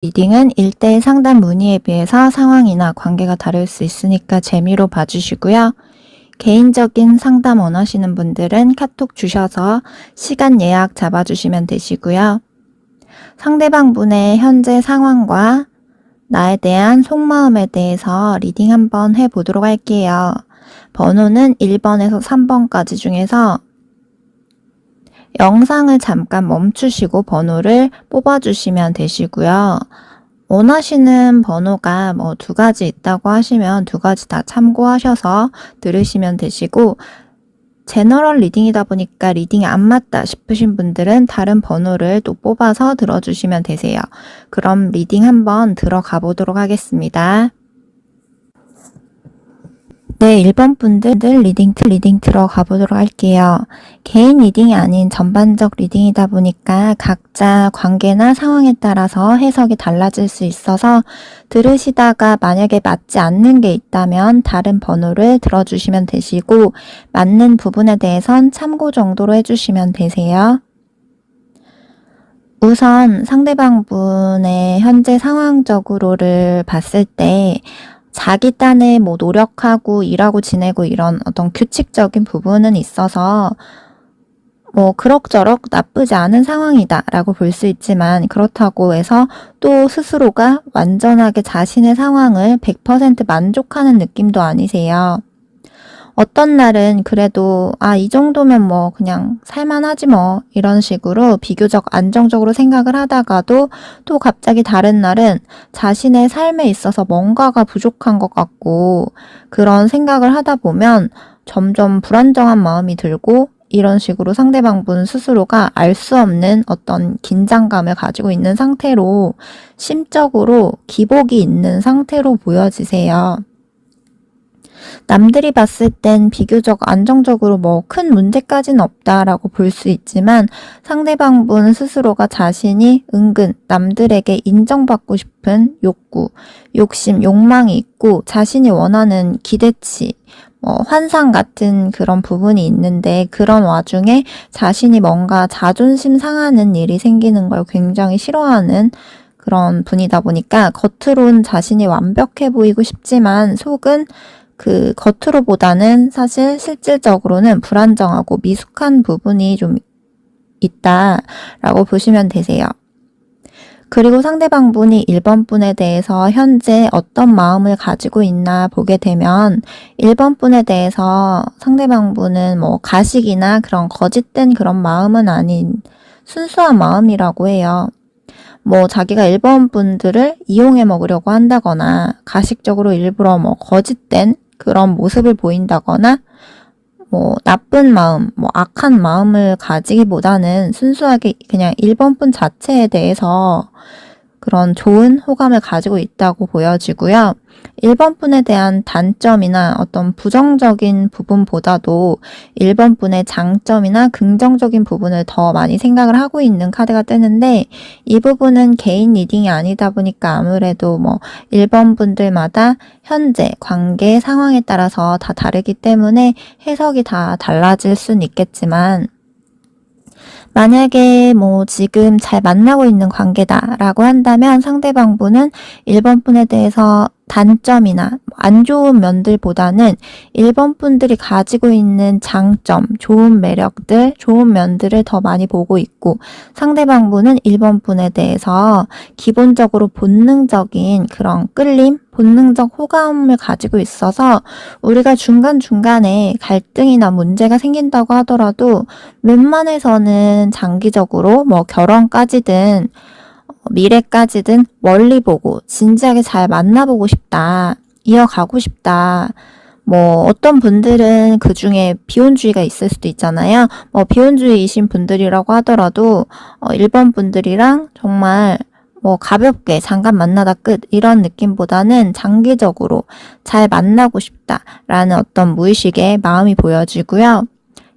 리딩은 1대1 상담 문의에 비해서 상황이나 관계가 다를 수 있으니까 재미로 봐주시고요. 개인적인 상담 원하시는 분들은 카톡 주셔서 시간 예약 잡아주시면 되시고요. 상대방 분의 현재 상황과 나에 대한 속마음에 대해서 리딩 한번 해보도록 할게요. 번호는 1번에서 3번까지 중에서 영상을 잠깐 멈추시고 번호를 뽑아주시면 되시고요. 원하시는 번호가 뭐 2가지 있다고 하시면 2가지 다 참고하셔서 들으시면 되시고, 제너럴 리딩이다 보니까 리딩이 안 맞다 싶으신 분들은 다른 번호를 또 뽑아서 들어주시면 되세요. 그럼 리딩 한번 들어가 보도록 하겠습니다. 네, 1번 분들 리딩 들어가 보도록 할게요. 개인 리딩이 아닌 전반적 리딩이다 보니까 각자 관계나 상황에 따라서 해석이 달라질 수 있어서 들으시다가 만약에 맞지 않는 게 있다면 다른 번호를 들어주시면 되시고, 맞는 부분에 대해선 참고 정도로 해주시면 되세요. 우선 상대방 분의 현재 상황적으로를 봤을 때 자기 딴에 뭐 노력하고 일하고 지내고 이런 어떤 규칙적인 부분은 있어서 뭐 그럭저럭 나쁘지 않은 상황이다 라고 볼 수 있지만, 그렇다고 해서 또 스스로가 완전하게 자신의 상황을 100% 만족하는 느낌도 아니세요. 어떤 날은 그래도 이 정도면 뭐 그냥 살만하지 뭐 이런 식으로 비교적 안정적으로 생각을 하다가도, 또 갑자기 다른 날은 자신의 삶에 있어서 뭔가가 부족한 것 같고, 그런 생각을 하다 보면 점점 불안정한 마음이 들고, 이런 식으로 상대방분 스스로가 알 수 없는 어떤 긴장감을 가지고 있는 상태로 심적으로 기복이 있는 상태로 보여지세요. 남들이 봤을 땐 비교적 안정적으로 뭐 큰 문제까지는 없다라고 볼 수 있지만, 상대방분 스스로가 자신이 은근 남들에게 인정받고 싶은 욕구, 욕심, 욕망이 있고 자신이 원하는 기대치, 환상 같은 그런 부분이 있는데, 그런 와중에 자신이 뭔가 자존심 상하는 일이 생기는 걸 굉장히 싫어하는 그런 분이다 보니까 겉으론 자신이 완벽해 보이고 싶지만 속은 그 겉으로보다는 사실 실질적으로는 불안정하고 미숙한 부분이 좀 있다라고 보시면 되세요. 그리고 상대방 분이 1번 분에 대해서 현재 어떤 마음을 가지고 있나 보게 되면, 1번 분에 대해서 상대방 분은 뭐 가식이나 그런 거짓된 그런 마음은 아닌 순수한 마음이라고 해요. 뭐 자기가 1번 분들을 이용해 먹으려고 한다거나 가식적으로 일부러 뭐 거짓된 그런 모습을 보인다거나 뭐 나쁜 마음, 뭐 악한 마음을 가지기보다는 순수하게 그냥 1번 분 자체에 대해서 그런 좋은 호감을 가지고 있다고 보여지고요. 1번 분에 대한 단점이나 어떤 부정적인 부분보다도 1번 분의 장점이나 긍정적인 부분을 더 많이 생각을 하고 있는 카드가 뜨는데, 이 부분은 개인 리딩이 아니다 보니까 아무래도 뭐 1번 분들마다 현재 관계 상황에 따라서 다 다르기 때문에 해석이 다 달라질 수는 있겠지만, 만약에 뭐 지금 잘 만나고 있는 관계다라고 한다면 상대방 분은 1번 분에 대해서 단점이나 안 좋은 면들보다는 1번 분들이 가지고 있는 장점, 좋은 매력들, 좋은 면들을 더 많이 보고 있고, 상대방 분은 1번 분에 대해서 기본적으로 본능적인 그런 끌림, 본능적 호감을 가지고 있어서 우리가 중간중간에 갈등이나 문제가 생긴다고 하더라도 웬만해서는 장기적으로 뭐 결혼까지든 미래까지든 멀리 보고 진지하게 잘 만나보고 싶다, 이어가고 싶다. 뭐 어떤 분들은 그 중에 비혼주의가 있을 수도 있잖아요. 뭐 비혼주의이신 분들이라고 하더라도 1번 분들이랑 정말 뭐 가볍게 잠깐 만나다 끝 이런 느낌보다는 장기적으로 잘 만나고 싶다라는 어떤 무의식의 마음이 보여지고요.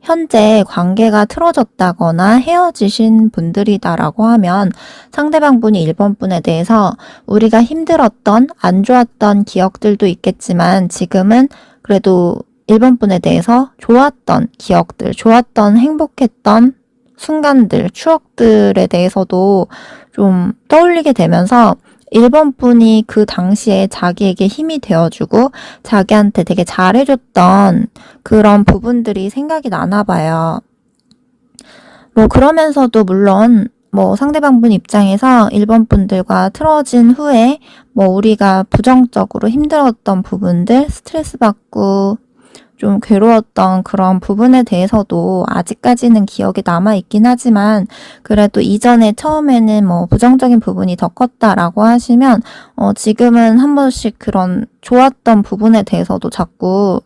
현재 관계가 틀어졌다거나 헤어지신 분들이다라고 하면 상대방 분이 1번 분에 대해서 우리가 힘들었던 안 좋았던 기억들도 있겠지만, 지금은 그래도 1번 분에 대해서 좋았던 기억들, 좋았던 행복했던 순간들, 추억들에 대해서도 좀 떠올리게 되면서 1번 분이 그 당시에 자기에게 힘이 되어주고 자기한테 되게 잘해줬던 그런 부분들이 생각이 나나 봐요. 뭐 그러면서도 물론 뭐 상대방분 입장에서 1번 분들과 틀어진 후에 뭐 우리가 부정적으로 힘들었던 부분들, 스트레스 받고 좀 괴로웠던 그런 부분에 대해서도 아직까지는 기억이 남아있긴 하지만 그래도 이전에 처음에는 뭐 부정적인 부분이 더 컸다라고 하시면 지금은 한 번씩 그런 좋았던 부분에 대해서도 자꾸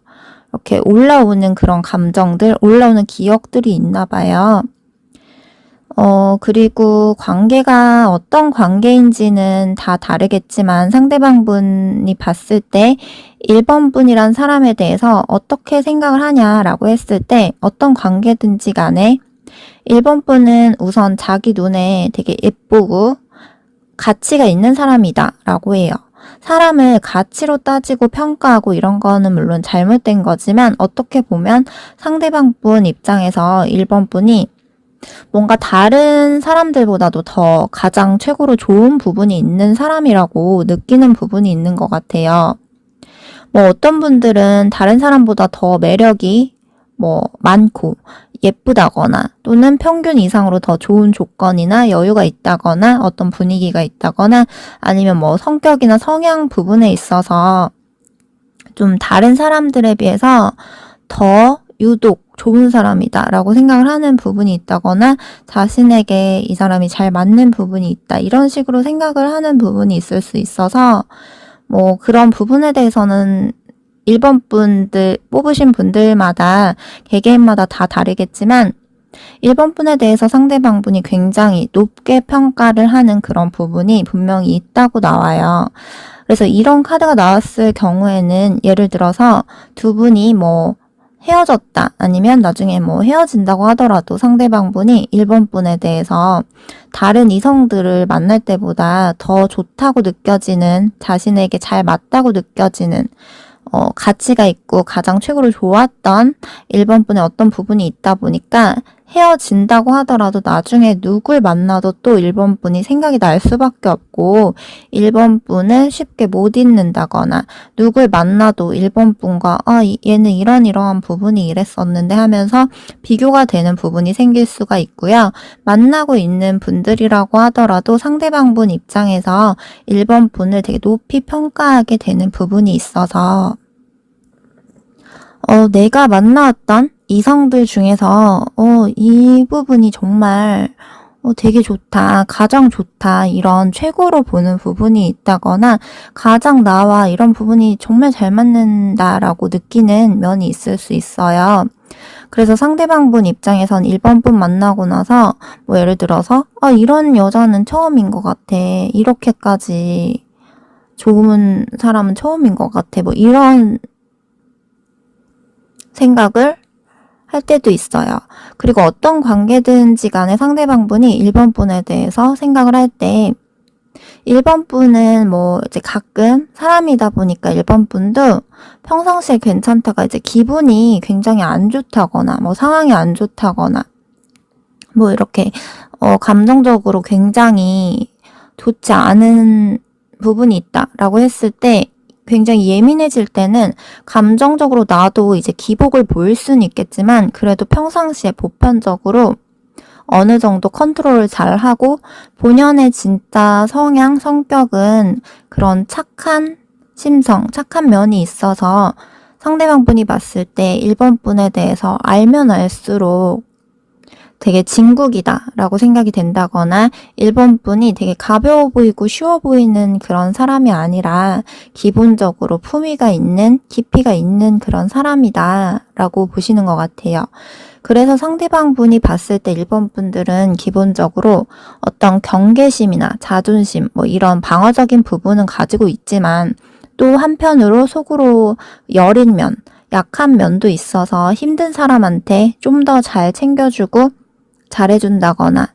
이렇게 올라오는 그런 감정들, 올라오는 기억들이 있나 봐요. 그리고 관계가 어떤 관계인지는 다 다르겠지만 상대방분이 봤을 때 1번 분이란 사람에 대해서 어떻게 생각을 하냐라고 했을 때 어떤 관계든지 간에 1번 분은 우선 자기 눈에 되게 예쁘고 가치가 있는 사람이다 라고 해요. 사람을 가치로 따지고 평가하고 이런 거는 물론 잘못된 거지만 어떻게 보면 상대방 분 입장에서 1번 분이 뭔가 다른 사람들보다도 더 가장 최고로 좋은 부분이 있는 사람이라고 느끼는 부분이 있는 것 같아요. 뭐 어떤 분들은 다른 사람보다 더 매력이 뭐 많고 예쁘다거나 또는 평균 이상으로 더 좋은 조건이나 여유가 있다거나 어떤 분위기가 있다거나 아니면 뭐 성격이나 성향 부분에 있어서 좀 다른 사람들에 비해서 더 유독 좋은 사람이다 라고 생각을 하는 부분이 있다거나 자신에게 이 사람이 잘 맞는 부분이 있다 이런 식으로 생각을 하는 부분이 있을 수 있어서 뭐 그런 부분에 대해서는 1번 분들 뽑으신 분들마다 개개인마다 다 다르겠지만 1번 분에 대해서 상대방 분이 굉장히 높게 평가를 하는 그런 부분이 분명히 있다고 나와요. 그래서 이런 카드가 나왔을 경우에는 예를 들어서 두 분이 뭐 헤어졌다 아니면 나중에 뭐 헤어진다고 하더라도 상대방 분이 1번 분에 대해서 다른 이성들을 만날 때보다 더 좋다고 느껴지는 자신에게 잘 맞다고 느껴지는 가치가 있고 가장 최고로 좋았던 1번 분의 어떤 부분이 있다 보니까 헤어진다고 하더라도 나중에 누굴 만나도 또 1번 분이 생각이 날 수밖에 없고 1번 분을 쉽게 못 잊는다거나 누굴 만나도 1번 분과 얘는 이러한 부분이 이랬었는데 하면서 비교가 되는 부분이 생길 수가 있고요. 만나고 있는 분들이라고 하더라도 상대방 분 입장에서 1번 분을 되게 높이 평가하게 되는 부분이 있어서 내가 만나왔던 이성들 중에서 이 부분이 정말 되게 좋다, 가장 좋다 이런 최고로 보는 부분이 있다거나 가장 나와 이런 부분이 정말 잘 맞는다라고 느끼는 면이 있을 수 있어요. 그래서 상대방 분 입장에선 1번 분 만나고 나서 뭐 예를 들어서 이런 여자는 처음인 것 같아, 이렇게까지 좋은 사람은 처음인 것 같아, 뭐 이런 생각을 할 때도 있어요. 그리고 어떤 관계든지 간에 상대방 분이 1번 분에 대해서 생각을 할 때 1번 분은 뭐 이제 가끔 사람이다 보니까 1번 분도 평상시에 괜찮다가 이제 기분이 굉장히 안 좋다거나 뭐 상황이 안 좋다거나 뭐 이렇게 감정적으로 굉장히 좋지 않은 부분이 있다라고 했을 때 굉장히 예민해질 때는 감정적으로 나도 이제 기복을 보일 수는 있겠지만 그래도 평상시에 보편적으로 어느 정도 컨트롤을 잘 하고 본연의 진짜 성향, 성격은 그런 착한 심성, 착한 면이 있어서 상대방 분이 봤을 때 1번 분에 대해서 알면 알수록 되게 진국이다 라고 생각이 된다거나 1번 분이 되게 가벼워 보이고 쉬워 보이는 그런 사람이 아니라 기본적으로 품위가 있는, 깊이가 있는 그런 사람이다 라고 보시는 것 같아요. 그래서 상대방 분이 봤을 때 1번 분들은 기본적으로 어떤 경계심이나 자존심 뭐 이런 방어적인 부분은 가지고 있지만 또 한편으로 속으로 여린 면, 약한 면도 있어서 힘든 사람한테 좀 더 잘 챙겨주고 잘해준다거나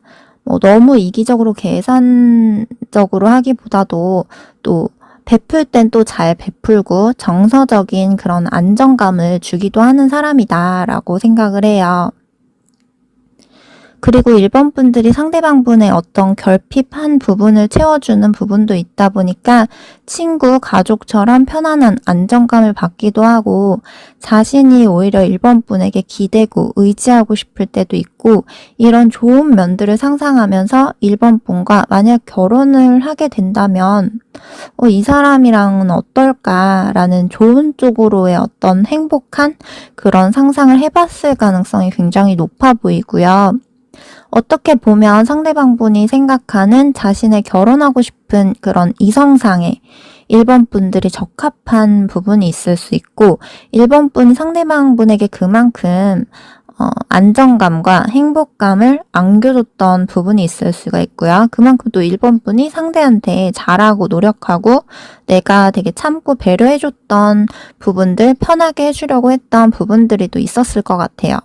뭐 너무 이기적으로 계산적으로 하기보다도 또 베풀 땐 또 잘 베풀고 정서적인 그런 안정감을 주기도 하는 사람이다 라고 생각을 해요. 그리고 1번 분들이 상대방 분의 어떤 결핍한 부분을 채워주는 부분도 있다 보니까 친구, 가족처럼 편안한 안정감을 받기도 하고 자신이 오히려 1번 분에게 기대고 의지하고 싶을 때도 있고 이런 좋은 면들을 상상하면서 1번 분과 만약 결혼을 하게 된다면 이 사람이랑은 어떨까라는 좋은 쪽으로의 어떤 행복한 그런 상상을 해봤을 가능성이 굉장히 높아 보이고요. 어떻게 보면 상대방 분이 생각하는 자신의 결혼하고 싶은 그런 이성상의 1번 분들이 적합한 부분이 있을 수 있고 1번 분이 상대방 분에게 그만큼 안정감과 행복감을 안겨줬던 부분이 있을 수가 있고요. 그만큼 또 1번 분이 상대한테 잘하고 노력하고 내가 되게 참고 배려해줬던 부분들, 편하게 해주려고 했던 부분들이 또 있었을 것 같아요.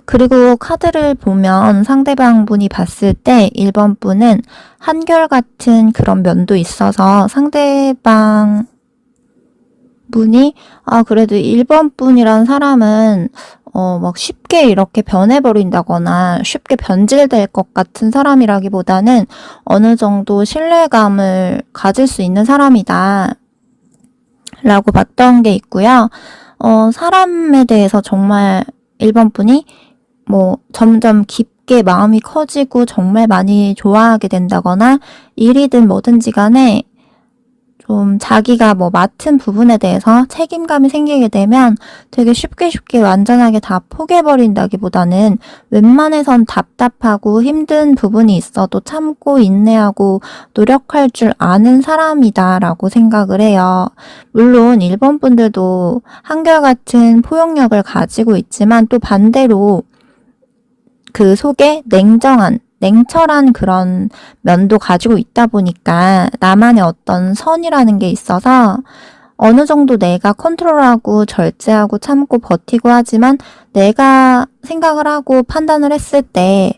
그리고 카드를 보면 상대방 분이 봤을 때 1번 분은 한결같은 그런 면도 있어서 상대방 분이 그래도 1번 분이란 사람은 막 쉽게 이렇게 변해버린다거나 쉽게 변질될 것 같은 사람이라기보다는 어느 정도 신뢰감을 가질 수 있는 사람이다 라고 봤던 게 있고요. 사람에 대해서 정말 1번 분이 점점 깊게 마음이 커지고 정말 많이 좋아하게 된다거나 일이든 뭐든지 간에 좀 자기가 맡은 부분에 대해서 책임감이 생기게 되면 되게 쉽게 완전하게 다 포기해버린다기보다는 웬만해선 답답하고 힘든 부분이 있어도 참고 인내하고 노력할 줄 아는 사람이다라고 생각을 해요. 물론 1번 분들도 한결같은 포용력을 가지고 있지만 또 반대로 그 속에 냉철한 그런 면도 가지고 있다 보니까 나만의 어떤 선이라는 게 있어서 어느 정도 내가 컨트롤하고 절제하고 참고 버티고 하지만 내가 생각을 하고 판단을 했을 때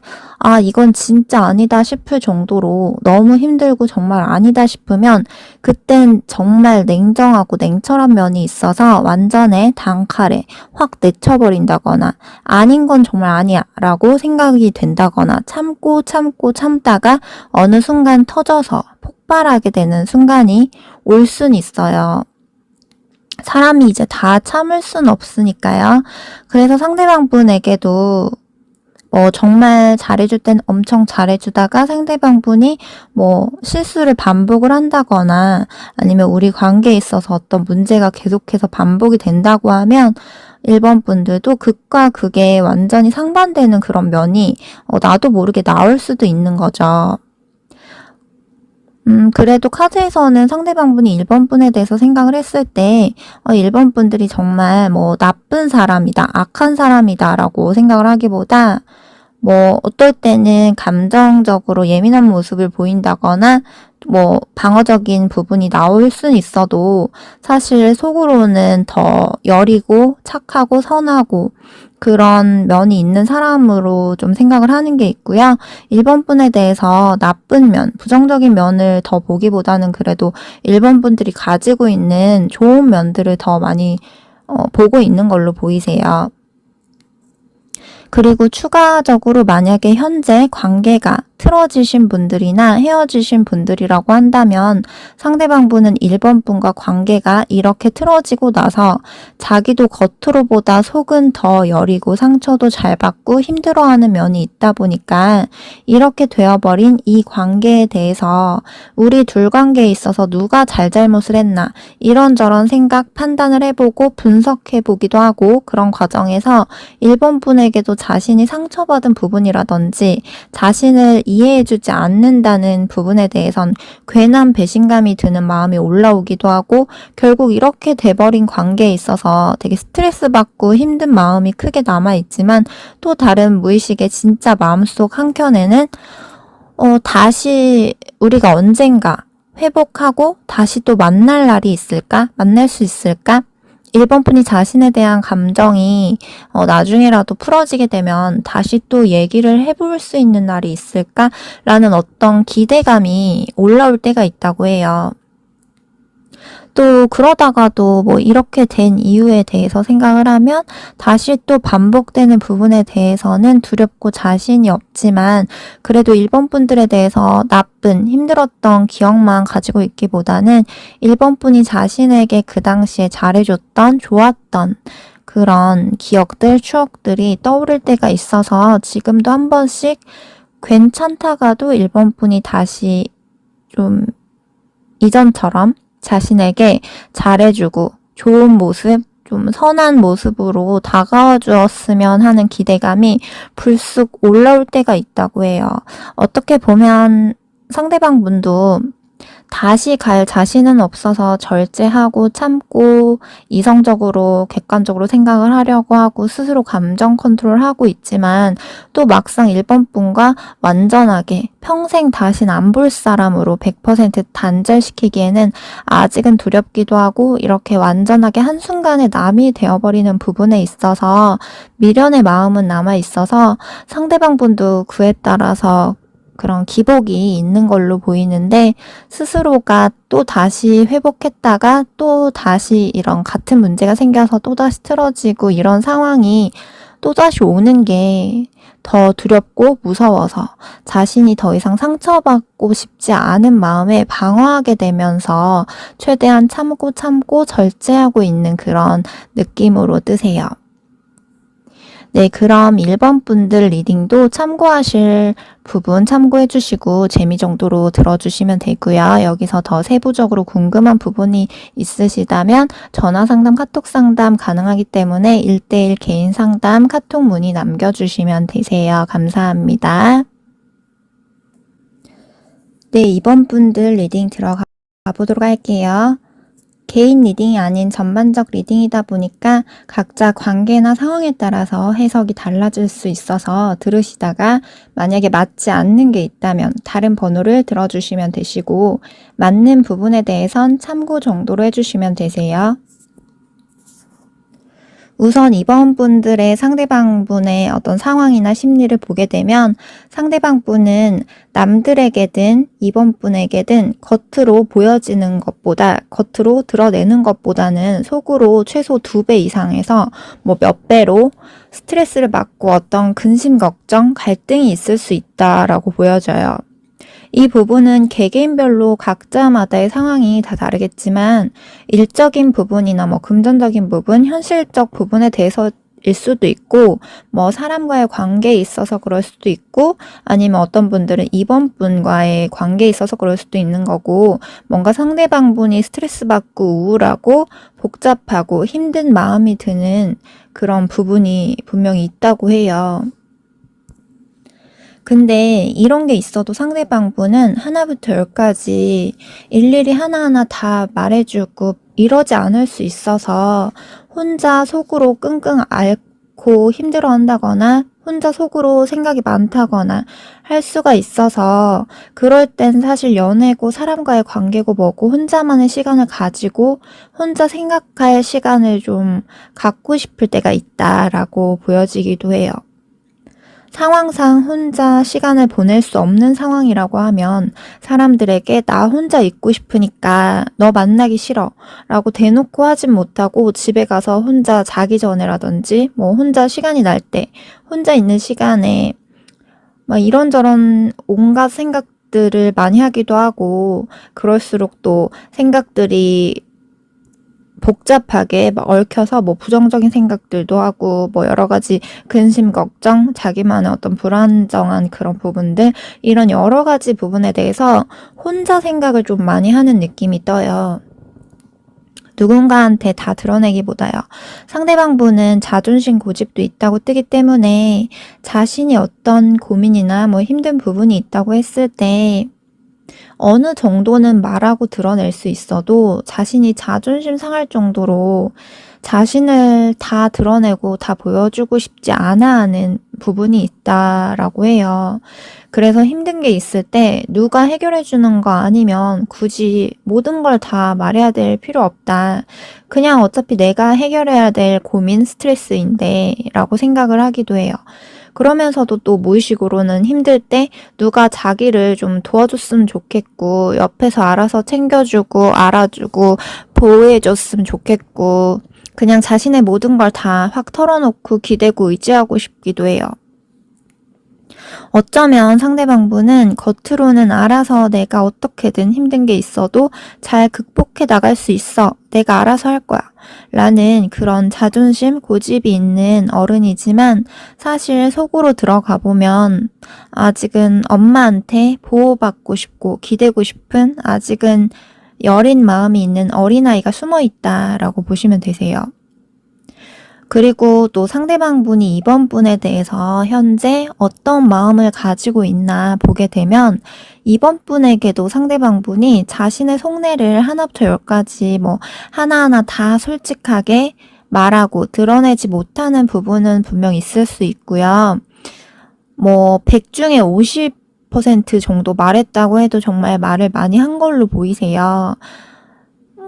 이건 진짜 아니다 싶을 정도로 너무 힘들고 정말 아니다 싶으면 그땐 정말 냉정하고 냉철한 면이 있어서 완전의 단칼에 확 내쳐버린다거나 아닌 건 정말 아니야 라고 생각이 된다거나 참다가 어느 순간 터져서 폭발하게 되는 순간이 올 순 있어요. 사람이 이제 다 참을 순 없으니까요. 그래서 상대방 분에게도 정말 잘해줄 땐 엄청 잘해주다가 상대방 분이 실수를 반복을 한다거나 아니면 우리 관계에 있어서 어떤 문제가 계속해서 반복이 된다고 하면 1번 분들도 극과 극에 완전히 상반되는 그런 면이 나도 모르게 나올 수도 있는 거죠. 그래도 카드에서는 상대방 분이 1번 분에 대해서 생각을 했을 때 1번 분들이 정말 나쁜 사람이다, 악한 사람이다 라고 생각을 하기보다 어떨 때는 감정적으로 예민한 모습을 보인다거나 방어적인 부분이 나올 수는 있어도 사실 속으로는 더 여리고 착하고 선하고 그런 면이 있는 사람으로 좀 생각을 하는 게 있고요. 1번 분에 대해서 나쁜 면, 부정적인 면을 더 보기보다는 그래도 1번 분들이 가지고 있는 좋은 면들을 더 많이 보고 있는 걸로 보이세요. 그리고 추가적으로 만약에 현재 관계가 틀어지신 분들이나 헤어지신 분들이라고 한다면 상대방 분은 1번 분과 관계가 이렇게 틀어지고 나서 자기도 겉으로보다 속은 더 여리고 상처도 잘 받고 힘들어하는 면이 있다 보니까 이렇게 되어버린 이 관계에 대해서 우리 둘 관계에 있어서 누가 잘잘못을 했나 이런저런 생각 판단을 해보고 분석해보기도 하고 그런 과정에서 1번 분에게도 자신이 상처받은 부분이라든지 자신을 이해해주지 않는다는 부분에 대해선 괜한 배신감이 드는 마음이 올라오기도 하고 결국 이렇게 돼버린 관계에 있어서 되게 스트레스 받고 힘든 마음이 크게 남아있지만 또 다른 무의식의 진짜 마음속 한켠에는 다시 우리가 언젠가 회복하고 다시 또 만날 날이 있을까? 만날 수 있을까? 1번 분이 자신에 대한 감정이 나중에라도 풀어지게 되면 다시 또 얘기를 해볼 수 있는 날이 있을까라는 어떤 기대감이 올라올 때가 있다고 해요. 또 그러다가도 뭐 이렇게 된 이유에 대해서 생각을 하면 다시 또 반복되는 부분에 대해서는 두렵고 자신이 없지만 그래도 일본 분들에 대해서 나쁜 힘들었던 기억만 가지고 있기보다는 일본 분이 자신에게 그 당시에 잘해줬던 좋았던 그런 기억들, 추억들이 떠오를 때가 있어서 지금도 한 번씩 괜찮다가도 일본 분이 다시 좀 이전처럼 자신에게 잘해주고 좋은 모습, 좀 선한 모습으로 다가와 주었으면 하는 기대감이 불쑥 올라올 때가 있다고 해요. 어떻게 보면 상대방 분도 다시 갈 자신은 없어서 절제하고 참고 이성적으로 객관적으로 생각을 하려고 하고 스스로 감정 컨트롤하고 있지만 또 막상 일본 분과 완전하게 평생 다신 안 볼 사람으로 100% 단절시키기에는 아직은 두렵기도 하고 이렇게 완전하게 한순간에 남이 되어버리는 부분에 있어서 미련의 마음은 남아 있어서 상대방 분도 그에 따라서 그런 기복이 있는 걸로 보이는데 스스로가 또 다시 회복했다가 또 다시 이런 같은 문제가 생겨서 또 다시 틀어지고 이런 상황이 또 다시 오는 게 더 두렵고 무서워서 자신이 더 이상 상처받고 싶지 않은 마음에 방어하게 되면서 최대한 참고 절제하고 있는 그런 느낌으로 뜨세요. 네, 그럼 1번 분들 리딩도 참고하실 부분 참고해 주시고 재미 정도로 들어주시면 되고요. 여기서 더 세부적으로 궁금한 부분이 있으시다면 전화 상담, 카톡 상담 가능하기 때문에 1대1 개인 상담 카톡 문의 남겨주시면 되세요. 감사합니다. 네, 2번 분들 리딩 들어가 보도록 할게요. 개인 리딩이 아닌 전반적 리딩이다 보니까 각자 관계나 상황에 따라서 해석이 달라질 수 있어서 들으시다가 만약에 맞지 않는 게 있다면 다른 번호를 들어주시면 되시고 맞는 부분에 대해선 참고 정도로 해주시면 되세요. 우선 2번 분들의 상대방 분의 어떤 상황이나 심리를 보게 되면 상대방 분은 남들에게든 2번 분에게든 겉으로 보여지는 것보다 겉으로 드러내는 것보다는 속으로 최소 2배 이상에서 뭐 몇 배로 스트레스를 받고 어떤 근심 걱정, 갈등이 있을 수 있다라고 보여져요. 이 부분은 개개인별로 각자마다의 상황이 다 다르겠지만 일적인 부분이나 뭐 금전적인 부분, 현실적 부분에 대해서 일 수도 있고 뭐 사람과의 관계에 있어서 그럴 수도 있고 아니면 어떤 분들은 2번 분과의 관계에 있어서 그럴 수도 있는 거고 뭔가 상대방 분이 스트레스 받고 우울하고 복잡하고 힘든 마음이 드는 그런 부분이 분명히 있다고 해요. 근데 이런 게 있어도 상대방 분은 하나부터 열까지 일일이 하나하나 다 말해주고 이러지 않을 수 있어서 혼자 속으로 끙끙 앓고 힘들어 한다거나 혼자 속으로 생각이 많다거나 할 수가 있어서 그럴 땐 사실 연애고 사람과의 관계고 뭐고 혼자만의 시간을 가지고 혼자 생각할 시간을 좀 갖고 싶을 때가 있다라고 보여지기도 해요. 상황상 혼자 시간을 보낼 수 없는 상황이라고 하면 사람들에게 나 혼자 있고 싶으니까 너 만나기 싫어 라고 대놓고 하진 못하고 집에 가서 혼자 자기 전에라든지 뭐 혼자 시간이 날 때 혼자 있는 시간에 막 이런저런 온갖 생각들을 많이 하기도 하고 그럴수록 또 생각들이 복잡하게 막 얽혀서 뭐 부정적인 생각들도 하고 뭐 여러 가지 근심 걱정 자기만의 어떤 불안정한 그런 부분들 이런 여러 가지 부분에 대해서 혼자 생각을 좀 많이 하는 느낌이 떠요. 누군가한테 다 드러내기보다요. 상대방 분은 자존심 고집도 있다고 뜨기 때문에 자신이 어떤 고민이나 뭐 힘든 부분이 있다고 했을 때 어느 정도는 말하고 드러낼 수 있어도 자신이 자존심 상할 정도로 자신을 다 드러내고 다 보여주고 싶지 않아 하는 부분이 있다라고 해요. 그래서 힘든 게 있을 때 누가 해결해 주는 거 아니면 굳이 모든 걸 다 말해야 될 필요 없다. 그냥 어차피 내가 해결해야 될 고민, 스트레스인데 라고 생각을 하기도 해요. 그러면서도 또 무의식으로는 힘들 때 누가 자기를 좀 도와줬으면 좋겠고, 옆에서 알아서 챙겨주고, 알아주고, 보호해줬으면 좋겠고, 그냥 자신의 모든 걸 다 확 털어놓고 기대고 의지하고 싶기도 해요. 어쩌면 상대방분은 겉으로는 알아서 내가 어떻게든 힘든 게 있어도 잘 극복해 나갈 수 있어. 내가 알아서 할 거야. 라는 그런 자존심, 고집이 있는 어른이지만 사실 속으로 들어가 보면 아직은 엄마한테 보호받고 싶고 기대고 싶은 아직은 여린 마음이 있는 어린아이가 숨어 있다라고 보시면 되세요. 그리고 또 상대방분이 이번 분에 대해서 현재 어떤 마음을 가지고 있나 보게 되면 이번 분에게도 상대방분이 자신의 속내를 하나부터 열까지 하나하나 다 솔직하게 말하고 드러내지 못하는 부분은 분명 있을 수 있고요. 100 중에 50% 정도 말했다고 해도 정말 말을 많이 한 걸로 보이세요.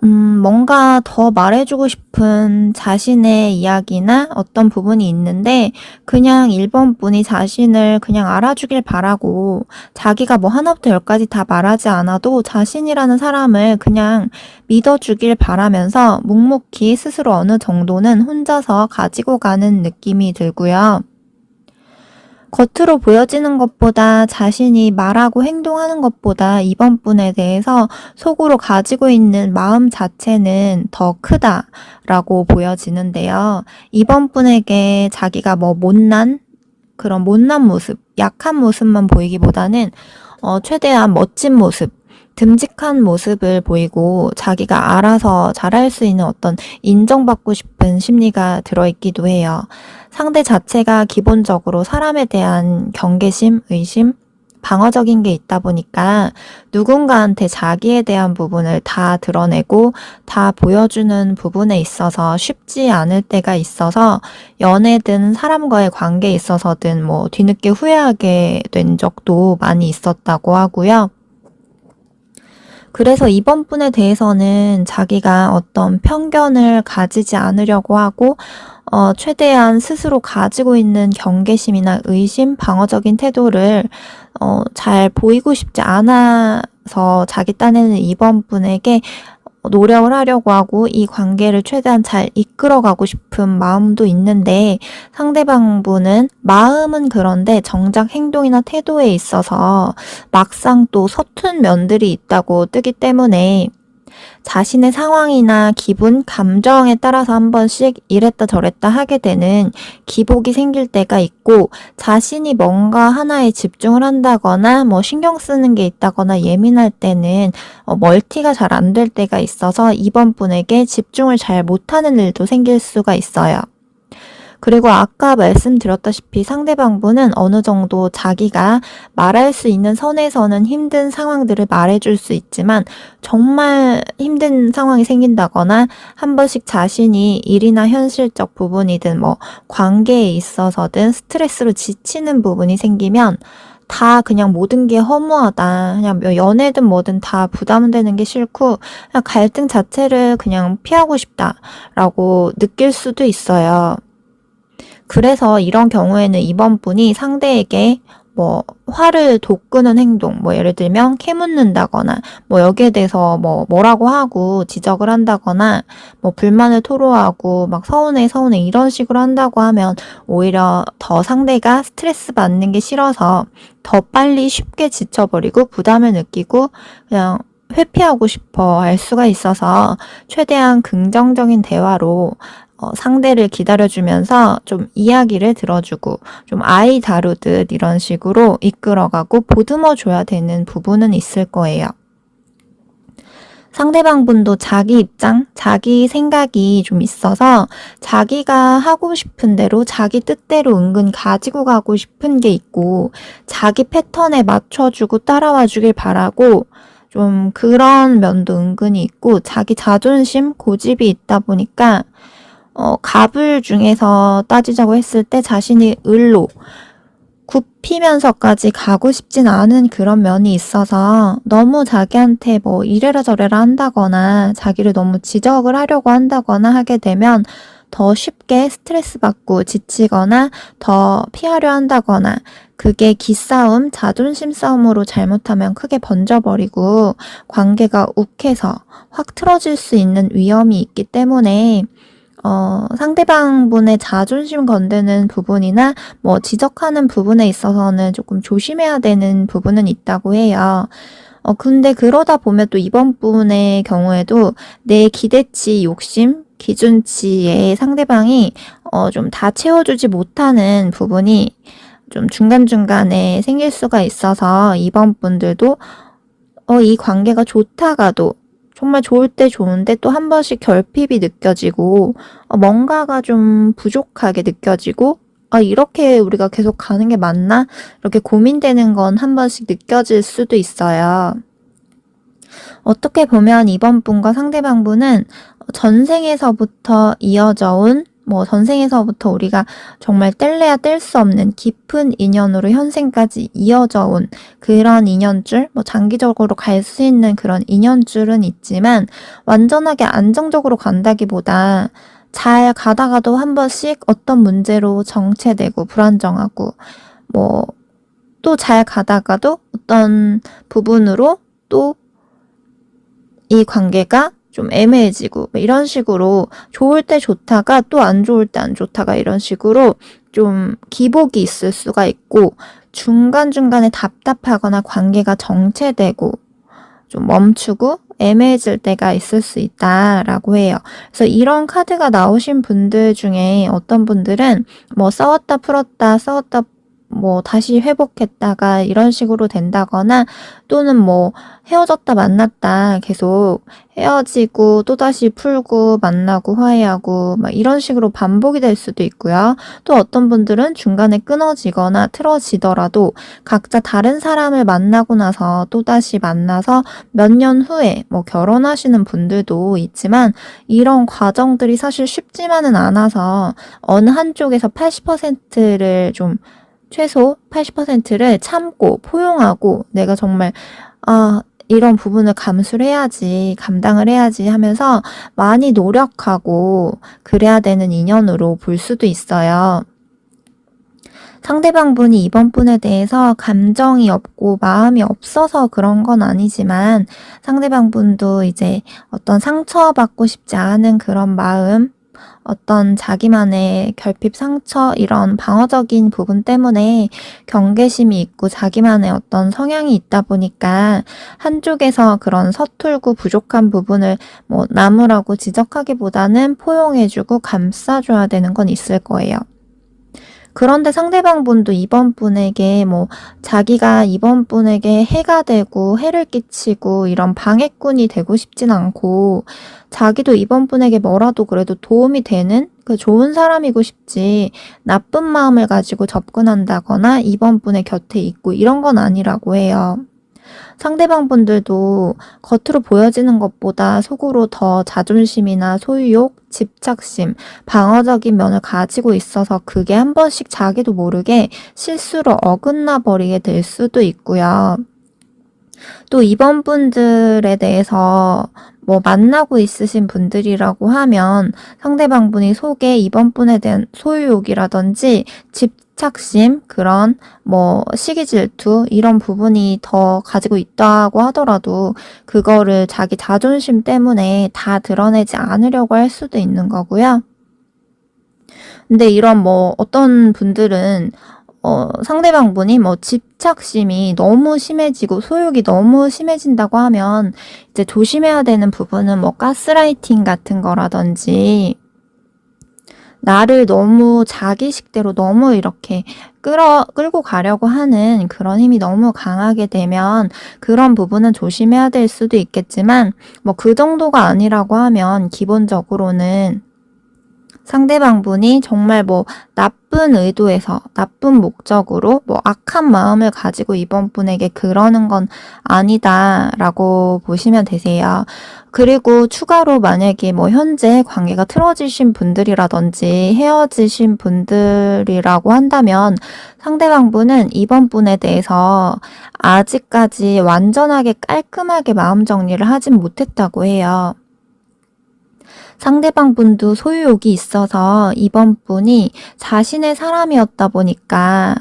뭔가 더 말해주고 싶은 자신의 이야기나 어떤 부분이 있는데 그냥 1번 분이 자신을 그냥 알아주길 바라고 자기가 하나부터 열까지 다 말하지 않아도 자신이라는 사람을 그냥 믿어주길 바라면서 묵묵히 스스로 어느 정도는 혼자서 가지고 가는 느낌이 들고요. 겉으로 보여지는 것보다 자신이 말하고 행동하는 것보다 이번 분에 대해서 속으로 가지고 있는 마음 자체는 더 크다라고 보여지는데요. 이번 분에게 자기가 그런 못난 모습, 약한 모습만 보이기보다는 최대한 멋진 모습, 듬직한 모습을 보이고 자기가 알아서 잘할 수 있는 어떤 인정받고 싶은 심리가 들어있기도 해요. 상대 자체가 기본적으로 사람에 대한 경계심, 의심, 방어적인 게 있다 보니까 누군가한테 자기에 대한 부분을 다 드러내고 다 보여주는 부분에 있어서 쉽지 않을 때가 있어서 연애든 사람과의 관계에 있어서든 뒤늦게 후회하게 된 적도 많이 있었다고 하고요. 그래서 이번 분에 대해서는 자기가 어떤 편견을 가지지 않으려고 하고 최대한 스스로 가지고 있는 경계심이나 의심, 방어적인 태도를 잘 보이고 싶지 않아서 자기 딴에는 이번 분에게 노력을 하려고 하고 이 관계를 최대한 잘 이끌어가고 싶은 마음도 있는데 상대방분은 마음은 그런데 정작 행동이나 태도에 있어서 막상 또 서툰 면들이 있다고 뜨기 때문에 자신의 상황이나 기분, 감정에 따라서 한 번씩 이랬다 저랬다 하게 되는 기복이 생길 때가 있고 자신이 뭔가 하나에 집중을 한다거나 신경 쓰는 게 있다거나 예민할 때는 멀티가 잘 안 될 때가 있어서 이번 분에게 집중을 잘 못하는 일도 생길 수가 있어요. 그리고 아까 말씀드렸다시피 상대방분은 어느 정도 자기가 말할 수 있는 선에서는 힘든 상황들을 말해줄 수 있지만 정말 힘든 상황이 생긴다거나 한 번씩 자신이 일이나 현실적 부분이든 관계에 있어서든 스트레스로 지치는 부분이 생기면 다 그냥 모든 게 허무하다. 그냥 연애든 뭐든 다 부담되는 게 싫고 그냥 갈등 자체를 그냥 피하고 싶다라고 느낄 수도 있어요. 그래서 이런 경우에는 이번 분이 상대에게 화를 돋구는 행동, 예를 들면 캐묻는다거나, 여기에 대해서 뭐라고 하고 지적을 한다거나, 불만을 토로하고 막 서운해 이런 식으로 한다고 하면 오히려 더 상대가 스트레스 받는 게 싫어서 더 빨리 쉽게 지쳐버리고 부담을 느끼고 그냥 회피하고 싶어 할 수가 있어서 최대한 긍정적인 대화로 상대를 기다려주면서 좀 이야기를 들어주고 좀 아이 다루듯 이런 식으로 이끌어가고 보듬어줘야 되는 부분은 있을 거예요. 상대방분도 자기 입장, 자기 생각이 좀 있어서 자기가 하고 싶은 대로 자기 뜻대로 은근 가지고 가고 싶은 게 있고 자기 패턴에 맞춰주고 따라와 주길 바라고 좀 그런 면도 은근히 있고 자기 자존심, 고집이 있다 보니까 갑을 중에서 따지자고 했을 때 자신이 을로 굽히면서까지 가고 싶진 않은 그런 면이 있어서 너무 자기한테 이래라 저래라 한다거나 자기를 너무 지적을 하려고 한다거나 하게 되면 더 쉽게 스트레스 받고 지치거나 더 피하려 한다거나 그게 기싸움, 자존심 싸움으로 잘못하면 크게 번져버리고 관계가 욱해서 확 틀어질 수 있는 위험이 있기 때문에 상대방분의 자존심 건드는 부분이나 뭐 지적하는 부분에 있어서는 조금 조심해야 되는 부분은 있다고 해요. 근데 그러다 보면 또 이번 분의 경우에도 내 기대치, 욕심, 기준치에 상대방이 좀 다 채워주지 못하는 부분이 좀 중간중간에 생길 수가 있어서 이번 분들도 이 관계가 좋다가도 정말 좋을 때 좋은데 또 한 번씩 결핍이 느껴지고 뭔가가 좀 부족하게 느껴지고 이렇게 우리가 계속 가는 게 맞나? 이렇게 고민되는 건 한 번씩 느껴질 수도 있어요. 어떻게 보면 이번 분과 상대방 분은 전생에서부터 이어져 온 전생에서부터 우리가 정말 뗄래야 뗄 수 없는 깊은 인연으로 현생까지 이어져 온 그런 인연줄, 장기적으로 갈 수 있는 그런 인연줄은 있지만 완전하게 안정적으로 간다기보다 잘 가다가도 한 번씩 어떤 문제로 정체되고 불안정하고 또 잘 가다가도 어떤 부분으로 또 이 관계가 좀 애매해지고 이런 식으로 좋을 때 좋다가 또 안 좋을 때 안 좋다가 이런 식으로 좀 기복이 있을 수가 있고 중간중간에 답답하거나 관계가 정체되고 좀 멈추고 애매해질 때가 있을 수 있다라고 해요. 그래서 이런 카드가 나오신 분들 중에 어떤 분들은 싸웠다 풀었다 싸웠다 다시 회복했다가 이런 식으로 된다거나 또는 헤어졌다 만났다 계속 헤어지고 또다시 풀고 만나고 화해하고 이런 식으로 반복이 될 수도 있고요. 또 어떤 분들은 중간에 끊어지거나 틀어지더라도 각자 다른 사람을 만나고 나서 또다시 만나서 몇 년 후에 결혼하시는 분들도 있지만 이런 과정들이 사실 쉽지만은 않아서 어느 한쪽에서 80%를 좀 최소 80%를 참고 포용하고 내가 정말 이런 부분을 감수를 해야지, 감당을 해야지 하면서 많이 노력하고 그래야 되는 인연으로 볼 수도 있어요. 상대방 분이 이번 분에 대해서 감정이 없고 마음이 없어서 그런 건 아니지만 상대방 분도 이제 어떤 상처받고 싶지 않은 그런 마음, 어떤 자기만의 결핍, 상처 이런 방어적인 부분 때문에 경계심이 있고 자기만의 어떤 성향이 있다 보니까 한쪽에서 그런 서툴고 부족한 부분을 나무라고 지적하기보다는 포용해주고 감싸줘야 되는 건 있을 거예요. 그런데 상대방 분도 이번 분에게 자기가 이번 분에게 해가 되고 해를 끼치고 이런 방해꾼이 되고 싶진 않고 자기도 이번 분에게 뭐라도 그래도 도움이 되는 그 좋은 사람이고 싶지 나쁜 마음을 가지고 접근한다거나 이번 분의 곁에 있고 이런 건 아니라고 해요. 상대방 분들도 겉으로 보여지는 것보다 속으로 더 자존심이나 소유욕, 집착심, 방어적인 면을 가지고 있어서 그게 한 번씩 자기도 모르게 실수로 어긋나 버리게 될 수도 있고요. 또 이번 분들에 대해서 만나고 있으신 분들이라고 하면 상대방 분이 속에 이번 분에 대한 소유욕이라든지 집착심, 그런 시기 질투 이런 부분이 더 가지고 있다고 하더라도 그거를 자기 자존심 때문에 다 드러내지 않으려고 할 수도 있는 거고요. 근데 이런 어떤 분들은 상대방 분이 집착심이 너무 심해지고 소욕이 너무 심해진다고 하면 이제 조심해야 되는 부분은 가스라이팅 같은 거라든지 나를 너무 자기 식대로 너무 이렇게 끌고 가려고 하는 그런 힘이 너무 강하게 되면 그런 부분은 조심해야 될 수도 있겠지만 그 정도가 아니라고 하면 기본적으로는 상대방 분이 정말 나쁜 의도에서 나쁜 목적으로 악한 마음을 가지고 이번 분에게 그러는 건 아니다라고 보시면 되세요. 그리고 추가로 만약에 현재 관계가 틀어지신 분들이라든지 헤어지신 분들이라고 한다면 상대방 분은 이번 분에 대해서 아직까지 완전하게 깔끔하게 마음 정리를 하진 못했다고 해요. 상대방 분도 소유욕이 있어서 이번 분이 자신의 사람이었다 보니까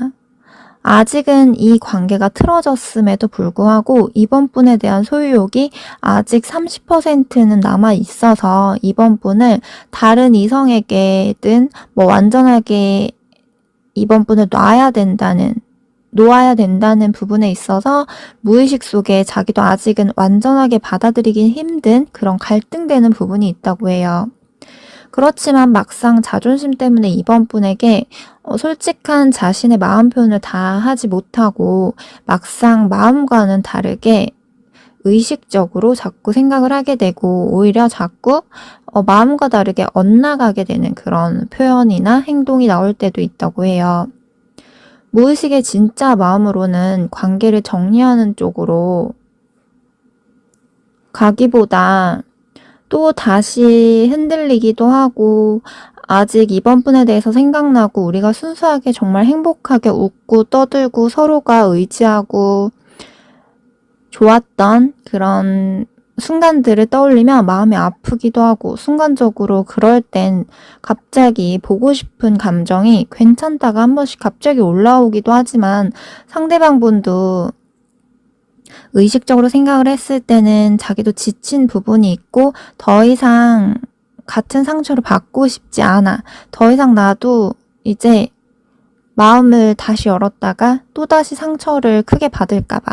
아직은 이 관계가 틀어졌음에도 불구하고 이번 분에 대한 소유욕이 아직 30%는 남아 있어서 이번 분을 다른 이성에게든 뭐 완전하게 이번 분을 놓아야 된다는 부분에 있어서 무의식 속에 자기도 아직은 완전하게 받아들이긴 힘든 그런 갈등되는 부분이 있다고 해요. 그렇지만 막상 자존심 때문에 이번 분에게 솔직한 자신의 마음 표현을 다 하지 못하고 막상 마음과는 다르게 의식적으로 자꾸 생각을 하게 되고 오히려 자꾸 마음과 다르게 엇나가게 되는 그런 표현이나 행동이 나올 때도 있다고 해요. 무의식의 진짜 마음으로는 관계를 정리하는 쪽으로 가기보다 또 다시 흔들리기도 하고 아직 이번 분에 대해서 생각나고 우리가 순수하게 정말 행복하게 웃고 떠들고 서로가 의지하고 좋았던 그런 순간들을 떠올리면 마음이 아프기도 하고 순간적으로 그럴 땐 갑자기 보고 싶은 감정이 괜찮다가 한 번씩 갑자기 올라오기도 하지만 상대방 분도 의식적으로 생각을 했을 때는 자기도 지친 부분이 있고 더 이상 같은 상처를 받고 싶지 않아. 더 이상 나도 이제 마음을 다시 열었다가 또다시 상처를 크게 받을까봐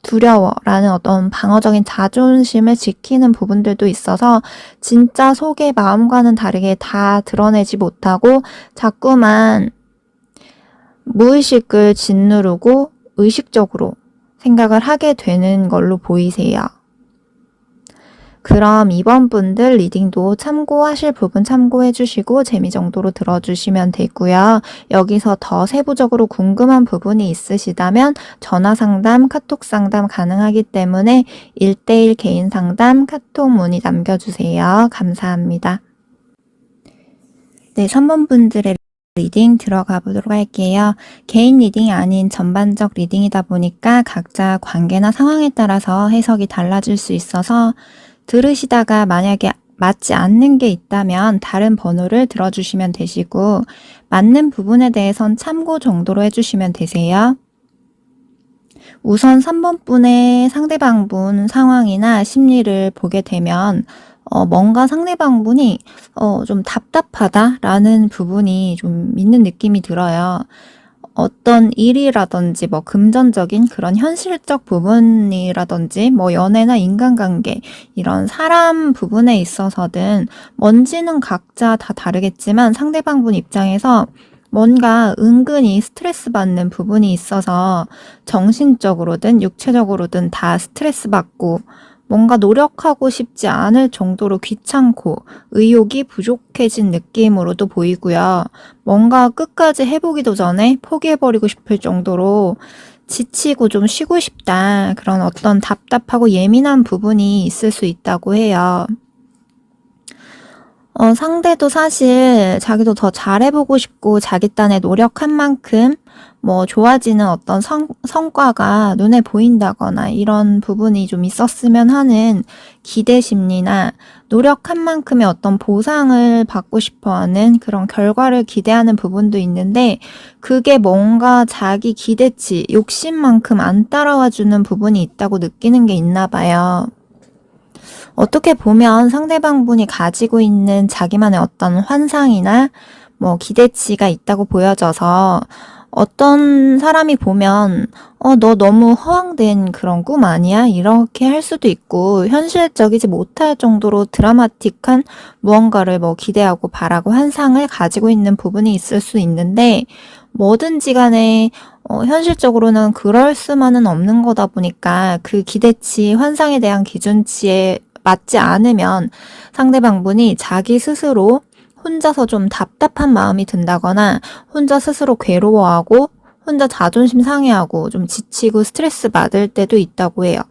두려워라는 어떤 방어적인 자존심을 지키는 부분들도 있어서 진짜 속의 마음과는 다르게 다 드러내지 못하고 자꾸만 무의식을 짓누르고 의식적으로 생각을 하게 되는 걸로 보이세요. 그럼 이번 분들 리딩도 참고하실 부분 참고해 주시고 재미 정도로 들어주시면 되고요. 여기서 더 세부적으로 궁금한 부분이 있으시다면 전화 상담, 카톡 상담 가능하기 때문에 1대1 개인 상담 카톡 문의 남겨주세요. 감사합니다. 네, 3번 분들의 리딩 들어가 보도록 할게요. 개인 리딩이 아닌 전반적 리딩이다 보니까 각자 관계나 상황에 따라서 해석이 달라질 수 있어서 들으시다가 만약에 맞지 않는 게 있다면 다른 번호를 들어주시면 되시고 맞는 부분에 대해선 참고 정도로 해주시면 되세요. 우선 3번 분의 상대방 분 상황이나 심리를 보게 되면 뭔가 상대방 분이 좀 답답하다라는 부분이 좀 있는 느낌이 들어요. 어떤 일이라든지 뭐 금전적인 그런 현실적 부분이라든지 뭐 연애나 인간관계 이런 사람 부분에 있어서든 뭔지는 각자 다 다르겠지만 상대방 분 입장에서 뭔가 은근히 스트레스 받는 부분이 있어서 정신적으로든 육체적으로든 다 스트레스 받고 뭔가 노력하고 싶지 않을 정도로 귀찮고 의욕이 부족해진 느낌으로도 보이고요. 뭔가 끝까지 해보기도 전에 포기해버리고 싶을 정도로 지치고 좀 쉬고 싶다. 그런 어떤 답답하고 예민한 부분이 있을 수 있다고 해요. 상대도 사실 자기도 더 잘해보고 싶고 자기 딴에 노력한 만큼 뭐 좋아지는 어떤 성과가 눈에 보인다거나 이런 부분이 좀 있었으면 하는 기대 심리나 노력한 만큼의 어떤 보상을 받고 싶어하는 그런 결과를 기대하는 부분도 있는데 그게 뭔가 자기 기대치, 욕심만큼 안 따라와주는 부분이 있다고 느끼는 게 있나 봐요. 어떻게 보면 상대방 분이 가지고 있는 자기만의 어떤 환상이나 뭐 기대치가 있다고 보여져서 어떤 사람이 보면 너 너무 허황된 그런 꿈 아니야? 이렇게 할 수도 있고 현실적이지 못할 정도로 드라마틱한 무언가를 뭐 기대하고 바라고 환상을 가지고 있는 부분이 있을 수 있는데 뭐든지 간에 현실적으로는 그럴 수만은 없는 거다 보니까 그 기대치, 환상에 대한 기준치에 맞지 않으면 상대방 분이 자기 스스로 혼자서 좀 답답한 마음이 든다거나 혼자 스스로 괴로워하고 혼자 자존심 상해하고 좀 지치고 스트레스 받을 때도 있다고 해요.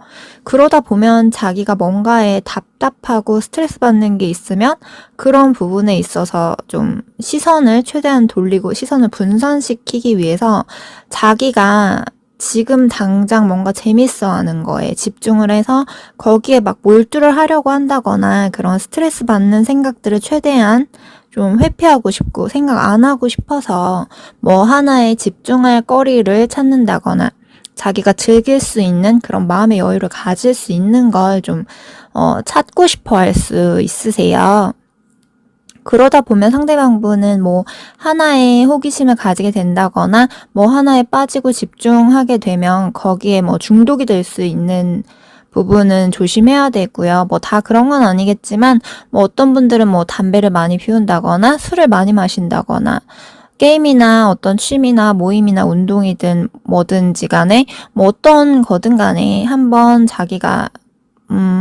그러다 보면 자기가 뭔가에 답답하고 스트레스 받는 게 있으면 그런 부분에 있어서 좀 시선을 최대한 돌리고 시선을 분산시키기 위해서 자기가 지금 당장 뭔가 재밌어 하는 거에 집중을 해서 거기에 막 몰두를 하려고 한다거나 그런 스트레스 받는 생각들을 최대한 좀 회피하고 싶고 생각 안 하고 싶어서 뭐 하나에 집중할 거리를 찾는다거나 자기가 즐길 수 있는 그런 마음의 여유를 가질 수 있는 걸 좀 찾고 싶어 할 수 있으세요. 그러다 보면 상대방분은 뭐 하나에 호기심을 가지게 된다거나 뭐 하나에 빠지고 집중하게 되면 거기에 뭐 중독이 될 수 있는 부분은 조심해야 되고요. 뭐 다 그런 건 아니겠지만 뭐 어떤 분들은 뭐 담배를 많이 피운다거나 술을 많이 마신다거나 게임이나 어떤 취미나 모임이나 운동이든 뭐든지 간에 뭐 어떤 거든 간에 한번 자기가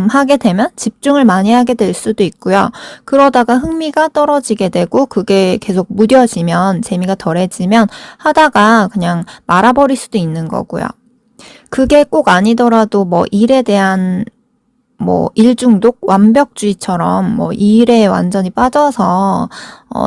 하게 되면 집중을 많이 하게 될 수도 있고요. 그러다가 흥미가 떨어지게 되고 그게 계속 무뎌지면 재미가 덜해지면 하다가 그냥 말아버릴 수도 있는 거고요. 그게 꼭 아니더라도 뭐 일에 대한 뭐 일중독, 완벽주의처럼 뭐 일에 완전히 빠져서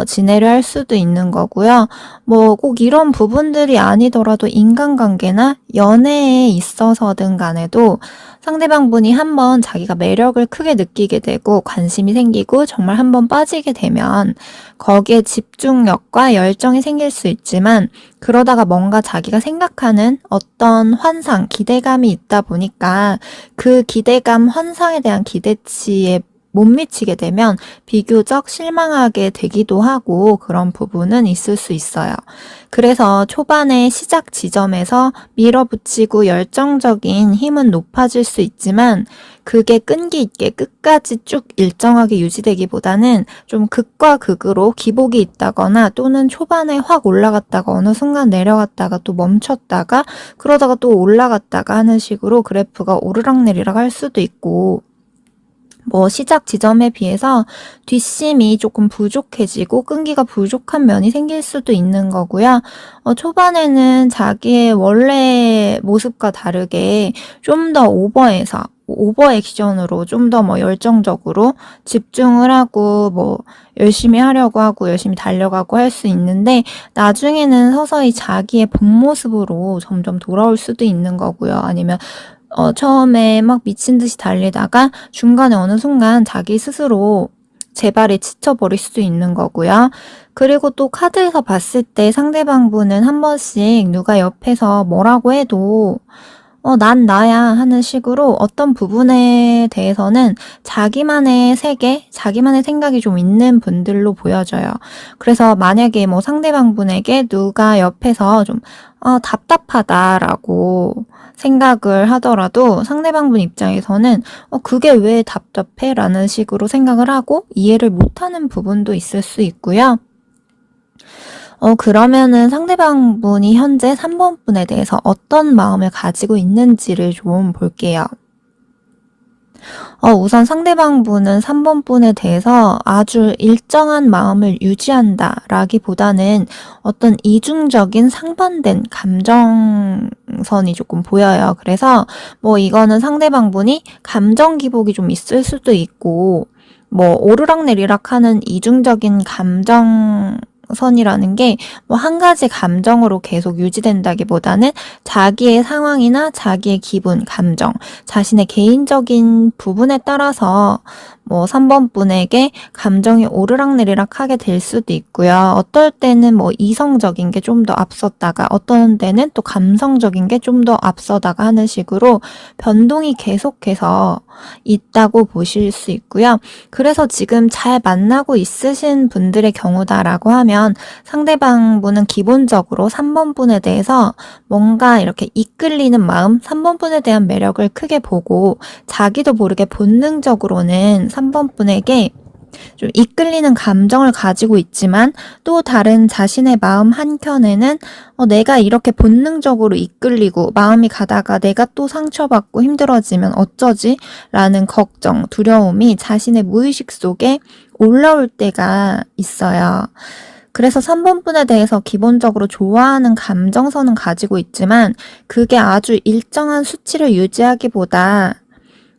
지내려 할 수도 있는 거고요. 뭐 꼭 이런 부분들이 아니더라도 인간관계나 연애에 있어서든 간에도 상대방분이 한번 자기가 매력을 크게 느끼게 되고 관심이 생기고 정말 한번 빠지게 되면 거기에 집중력과 열정이 생길 수 있지만 그러다가 뭔가 자기가 생각하는 어떤 환상, 기대감이 있다 보니까 그 기대감, 환상에 대한 기대치에 못 미치게 되면 비교적 실망하게 되기도 하고 그런 부분은 있을 수 있어요. 그래서 초반에 시작 지점에서 밀어붙이고 열정적인 힘은 높아질 수 있지만 그게 끈기 있게 끝까지 쭉 일정하게 유지되기보다는 좀 극과 극으로 기복이 있다거나 또는 초반에 확 올라갔다가 어느 순간 내려갔다가 또 멈췄다가 그러다가 또 올라갔다가 하는 식으로 그래프가 오르락내리락 할 수도 있고 뭐 시작 지점에 비해서 뒷심이 조금 부족해지고 끈기가 부족한 면이 생길 수도 있는 거고요. 초반에는 자기의 원래 모습과 다르게 좀 더 오버 액션으로 좀 더 뭐 열정적으로 집중을 하고 뭐 열심히 하려고 하고 열심히 달려가고 할 수 있는데 나중에는 서서히 자기의 본 모습으로 점점 돌아올 수도 있는 거고요. 아니면 처음에 막 미친 듯이 달리다가 중간에 어느 순간 자기 스스로 제발에 지쳐버릴 수도 있는 거고요. 그리고 또 카드에서 봤을 때 상대방분은 한 번씩 누가 옆에서 뭐라고 해도 난 나야 하는 식으로 어떤 부분에 대해서는 자기만의 세계, 자기만의 생각이 좀 있는 분들로 보여져요. 그래서 만약에 뭐 상대방분에게 누가 옆에서 좀 답답하다라고 생각을 하더라도 상대방분 입장에서는 그게 왜 답답해? 라는 식으로 생각을 하고 이해를 못하는 부분도 있을 수 있고요. 그러면은 상대방분이 현재 3번 분에 대해서 어떤 마음을 가지고 있는지를 좀 볼게요. 우선 상대방분은 3번 분에 대해서 아주 일정한 마음을 유지한다라기보다는 어떤 이중적인 상반된 감정선이 조금 보여요. 그래서 뭐 이거는 상대방분이 감정 기복이 좀 있을 수도 있고 뭐 오르락내리락 하는 이중적인 감정선이라는 게 뭐 한 가지 감정으로 계속 유지된다기보다는 자기의 상황이나 자기의 기분, 감정, 자신의 개인적인 부분에 따라서 뭐 3번 분에게 감정이 오르락내리락 하게 될 수도 있고요. 어떨 때는 뭐 이성적인 게 좀 더 앞섰다가 어떤 때는 또 감성적인 게 좀 더 앞서다가 하는 식으로 변동이 계속해서 있다고 보실 수 있고요. 그래서 지금 잘 만나고 있으신 분들의 경우다라고 하면 상대방 분은 기본적으로 3번 분에 대해서 뭔가 이렇게 이끌리는 마음, 3번 분에 대한 매력을 크게 보고 자기도 모르게 본능적으로는 3번 분에게 좀 이끌리는 감정을 가지고 있지만 또 다른 자신의 마음 한켠에는 내가 이렇게 본능적으로 이끌리고 마음이 가다가 내가 또 상처받고 힘들어지면 어쩌지? 라는 걱정, 두려움이 자신의 무의식 속에 올라올 때가 있어요. 그래서 3번 분에 대해서 기본적으로 좋아하는 감정선은 가지고 있지만 그게 아주 일정한 수치를 유지하기보다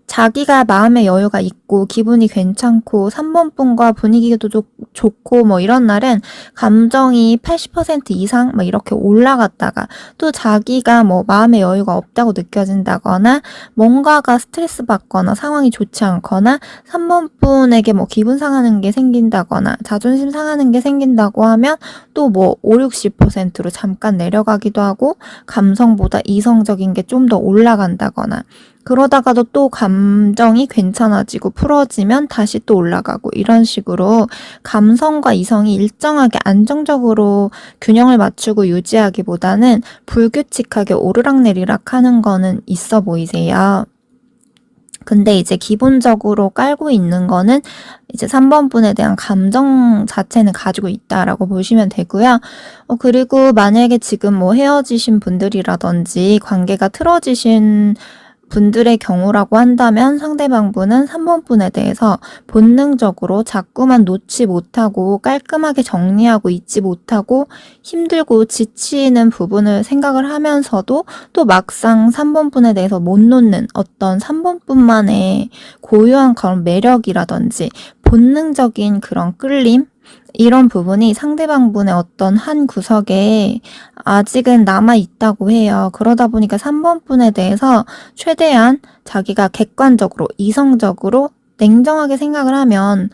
자기가 마음의 여유가 있고 기분이 괜찮고 3번 분과 분위기도 좋고 뭐 이런 날은 감정이 80% 이상 막 이렇게 올라갔다가 또 자기가 뭐 마음의 여유가 없다고 느껴진다거나 뭔가가 스트레스 받거나 상황이 좋지 않거나 3번 분에게 뭐 기분 상하는 게 생긴다거나 자존심 상하는 게 생긴다고 하면 또 뭐 5, 60%로 잠깐 내려가기도 하고 감성보다 이성적인 게 좀 더 올라간다거나 그러다가도 또 감정이 괜찮아지고 풀어지면 다시 또 올라가고 이런 식으로 감성과 이성이 일정하게 안정적으로 균형을 맞추고 유지하기보다는 불규칙하게 오르락내리락 하는 거는 있어 보이세요. 근데 이제 기본적으로 깔고 있는 거는 이제 3번 분에 대한 감정 자체는 가지고 있다라고 보시면 되고요. 그리고 만약에 지금 뭐 헤어지신 분들이라든지 관계가 틀어지신 분들의 경우라고 한다면 상대방 분은 3번 분에 대해서 본능적으로 자꾸만 놓지 못하고 깔끔하게 정리하고 잊지 못하고 힘들고 지치는 부분을 생각을 하면서도 또 막상 3번 분에 대해서 못 놓는 어떤 3번 분만의 고유한 그런 매력이라든지 본능적인 그런 끌림 이런 부분이 상대방 분의 어떤 한 구석에 아직은 남아있다고 해요. 그러다 보니까 3번 분에 대해서 최대한 자기가 객관적으로, 이성적으로 냉정하게 생각을 하면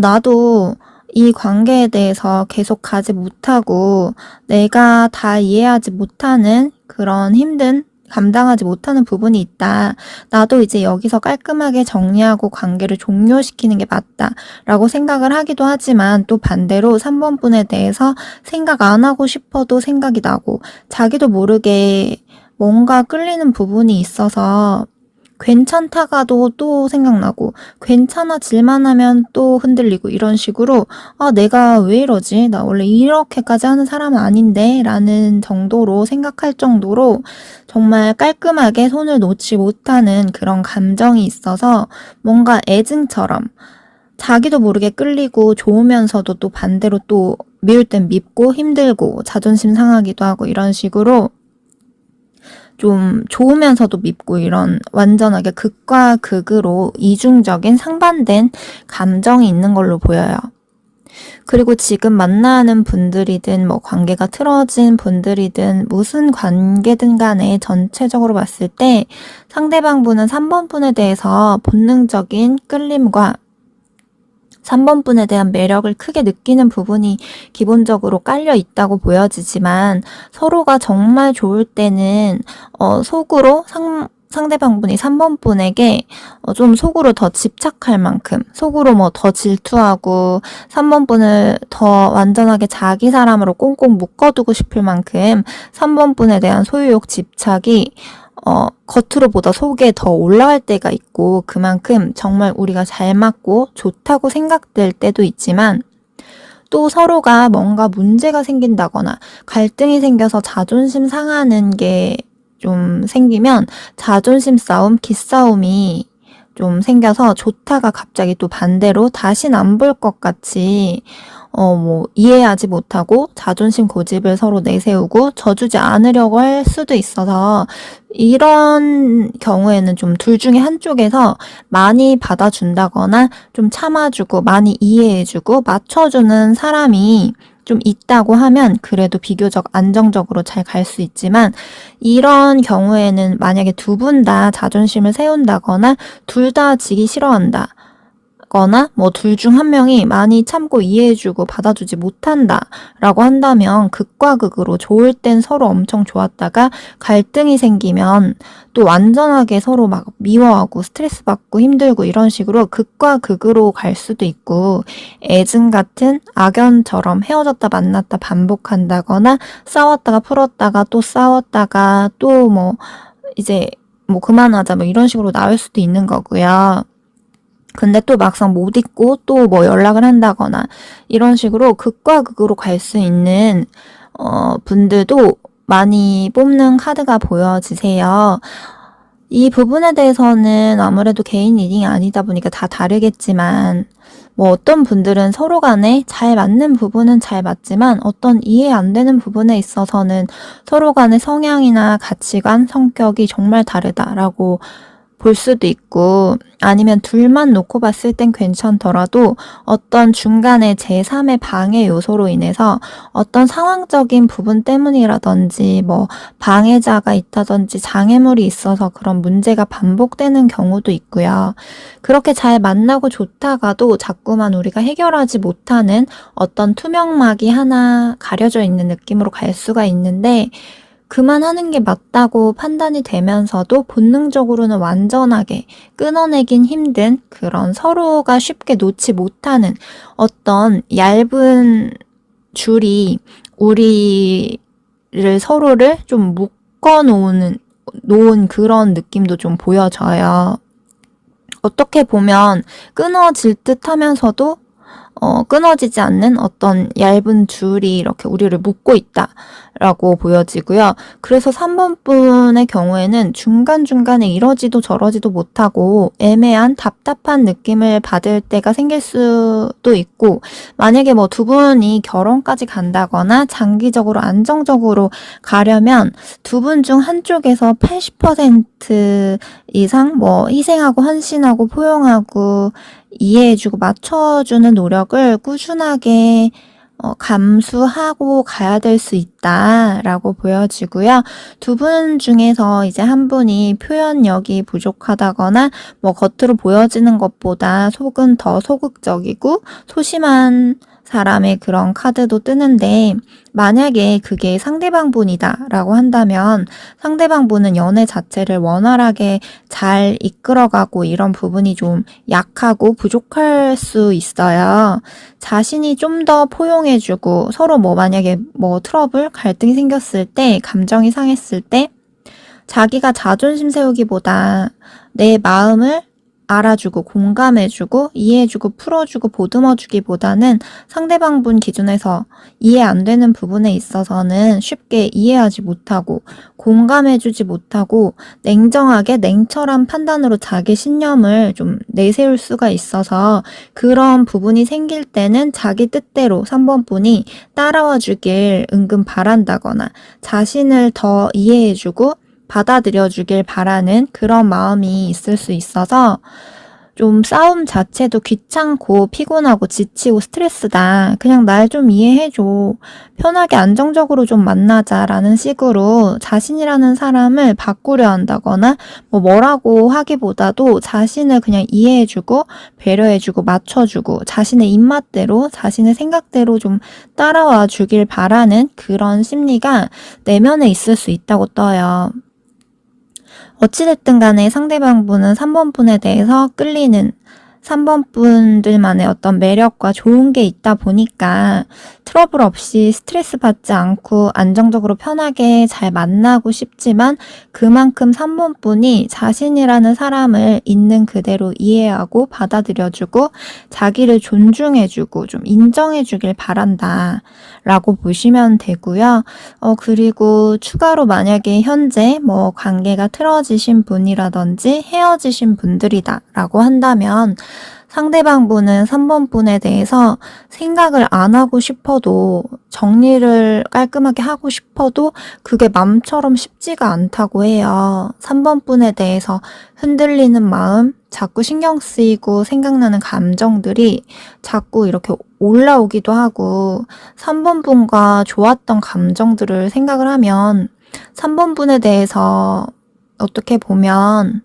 나도 이 관계에 대해서 계속 가지 못하고 내가 다 이해하지 못하는 그런 힘든 감당하지 못하는 부분이 있다. 나도 이제 여기서 깔끔하게 정리하고 관계를 종료시키는 게 맞다라고 생각을 하기도 하지만 또 반대로 3번 분에 대해서 생각 안 하고 싶어도 생각이 나고 자기도 모르게 뭔가 끌리는 부분이 있어서 괜찮다가도 또 생각나고 괜찮아질만 하면 또 흔들리고 이런 식으로 내가 왜 이러지? 나 원래 이렇게까지 하는 사람은 아닌데 라는 정도로 생각할 정도로 정말 깔끔하게 손을 놓지 못하는 그런 감정이 있어서 뭔가 애증처럼 자기도 모르게 끌리고 좋으면서도 또 반대로 또 미울 땐 밉고 힘들고 자존심 상하기도 하고 이런 식으로 좀 좋으면서도 밉고 이런 완전하게 극과 극으로 이중적인 상반된 감정이 있는 걸로 보여요. 그리고 지금 만나는 분들이든 뭐 관계가 틀어진 분들이든 무슨 관계든 간에 전체적으로 봤을 때 상대방 분은 3번 분에 대해서 본능적인 끌림과 3번 분에 대한 매력을 크게 느끼는 부분이 기본적으로 깔려 있다고 보여지지만 서로가 정말 좋을 때는 속으로 상대방 분이 3번 분에게 좀 속으로 더 집착할 만큼 속으로 뭐 더 질투하고 3번 분을 더 완전하게 자기 사람으로 꽁꽁 묶어두고 싶을 만큼 3번 분에 대한 소유욕 집착이 겉으로보다 속에 더 올라갈 때가 있고 그만큼 정말 우리가 잘 맞고 좋다고 생각될 때도 있지만 또 서로가 뭔가 문제가 생긴다거나 갈등이 생겨서 자존심 상하는 게 좀 생기면 자존심 싸움, 기싸움이 좀 생겨서 좋다가 갑자기 또 반대로 다신 안 볼 것 같이 뭐 이해하지 못하고 자존심 고집을 서로 내세우고 져주지 않으려고 할 수도 있어서 이런 경우에는 좀 둘 중에 한쪽에서 많이 받아준다거나 좀 참아주고 많이 이해해주고 맞춰주는 사람이 좀 있다고 하면 그래도 비교적 안정적으로 잘 갈 수 있지만 이런 경우에는 만약에 두 분 다 자존심을 세운다거나 둘 다 지기 싫어한다 거나 뭐 둘 중 한 명이 많이 참고 이해해주고 받아주지 못한다 라고 한다면 극과 극으로 좋을 땐 서로 엄청 좋았다가 갈등이 생기면 또 완전하게 서로 막 미워하고 스트레스 받고 힘들고 이런 식으로 극과 극으로 갈 수도 있고 애증 같은 악연처럼 헤어졌다 만났다 반복한다거나 싸웠다가 풀었다가 또 싸웠다가 또 뭐 이제 뭐 그만하자 뭐 이런 식으로 나올 수도 있는 거고요. 근데 또 막상 못 잊고 또 뭐 연락을 한다거나 이런 식으로 극과 극으로 갈 수 있는 분들도 많이 뽑는 카드가 보여지세요. 이 부분에 대해서는 아무래도 개인 리딩이 아니다 보니까 다 다르겠지만 뭐 어떤 분들은 서로 간에 잘 맞는 부분은 잘 맞지만 어떤 이해 안 되는 부분에 있어서는 서로 간의 성향이나 가치관, 성격이 정말 다르다라고 볼 수도 있고, 아니면 둘만 놓고 봤을 땐 괜찮더라도 어떤 중간에 제3의 방해 요소로 인해서 어떤 상황적인 부분 때문이라든지 뭐 방해자가 있다든지 장애물이 있어서 그런 문제가 반복되는 경우도 있고요. 그렇게 잘 만나고 좋다가도 자꾸만 우리가 해결하지 못하는 어떤 투명막이 하나 가려져 있는 느낌으로 갈 수가 있는데, 그만하는 게 맞다고 판단이 되면서도 본능적으로는 완전하게 끊어내긴 힘든 그런 서로가 쉽게 놓지 못하는 어떤 얇은 줄이 우리를 서로를 좀 놓은 그런 느낌도 좀 보여져요. 어떻게 보면 끊어질 듯 하면서도 끊어지지 않는 어떤 얇은 줄이 이렇게 우리를 묶고 있다라고 보여지고요. 그래서 3번 분의 경우에는 중간중간에 이러지도 저러지도 못하고 애매한 답답한 느낌을 받을 때가 생길 수도 있고, 만약에 뭐 두 분이 결혼까지 간다거나 장기적으로 안정적으로 가려면 두 분 중 한쪽에서 80% 이상 뭐 희생하고 헌신하고 포용하고 이해해주고 맞춰주는 노력을 꾸준하게 감수하고 가야 될 수 있다라고 보여지고요. 두 분 중에서 이제 한 분이 표현력이 부족하다거나 뭐 겉으로 보여지는 것보다 속은 더 소극적이고 소심한 사람의 그런 카드도 뜨는데, 만약에 그게 상대방 분이다라고 한다면 상대방 분은 연애 자체를 원활하게 잘 이끌어가고 이런 부분이 좀 약하고 부족할 수 있어요. 자신이 좀 더 포용해주고 서로 뭐 만약에 뭐 트러블, 갈등이 생겼을 때, 감정이 상했을 때 자기가 자존심 세우기보다 내 마음을 알아주고 공감해주고 이해해주고 풀어주고 보듬어주기보다는 상대방 분 기준에서 이해 안 되는 부분에 있어서는 쉽게 이해하지 못하고 공감해주지 못하고 냉정하게 냉철한 판단으로 자기 신념을 좀 내세울 수가 있어서, 그런 부분이 생길 때는 자기 뜻대로 3번 분이 따라와 주길 은근 바란다거나 자신을 더 이해해주고 받아들여주길 바라는 그런 마음이 있을 수 있어서 좀 싸움 자체도 귀찮고 피곤하고 지치고 스트레스다. 그냥 날 좀 이해해줘. 편하게 안정적으로 좀 만나자라는 식으로 자신이라는 사람을 바꾸려 한다거나 뭐라고 하기보다도 자신을 그냥 이해해주고 배려해주고 맞춰주고 자신의 입맛대로 자신의 생각대로 좀 따라와 주길 바라는 그런 심리가 내면에 있을 수 있다고 떠요. 어찌됐든 간에 상대방 분은 3번 분에 대해서 끌리는 3번 분들만의 어떤 매력과 좋은 게 있다 보니까 트러블 없이 스트레스 받지 않고 안정적으로 편하게 잘 만나고 싶지만, 그만큼 3번 분이 자신이라는 사람을 있는 그대로 이해하고 받아들여주고 자기를 존중해주고 좀 인정해주길 바란다 라고 보시면 되고요. 그리고 추가로 만약에 현재 뭐 관계가 틀어지신 분이라든지 헤어지신 분들이다 라고 한다면, 상대방 분은 3번 분에 대해서 생각을 안 하고 싶어도, 정리를 깔끔하게 하고 싶어도 그게 맘처럼 쉽지가 않다고 해요. 3번 분에 대해서 흔들리는 마음, 자꾸 신경 쓰이고 생각나는 감정들이 자꾸 이렇게 올라오기도 하고, 3번 분과 좋았던 감정들을 생각을 하면 3번 분에 대해서 어떻게 보면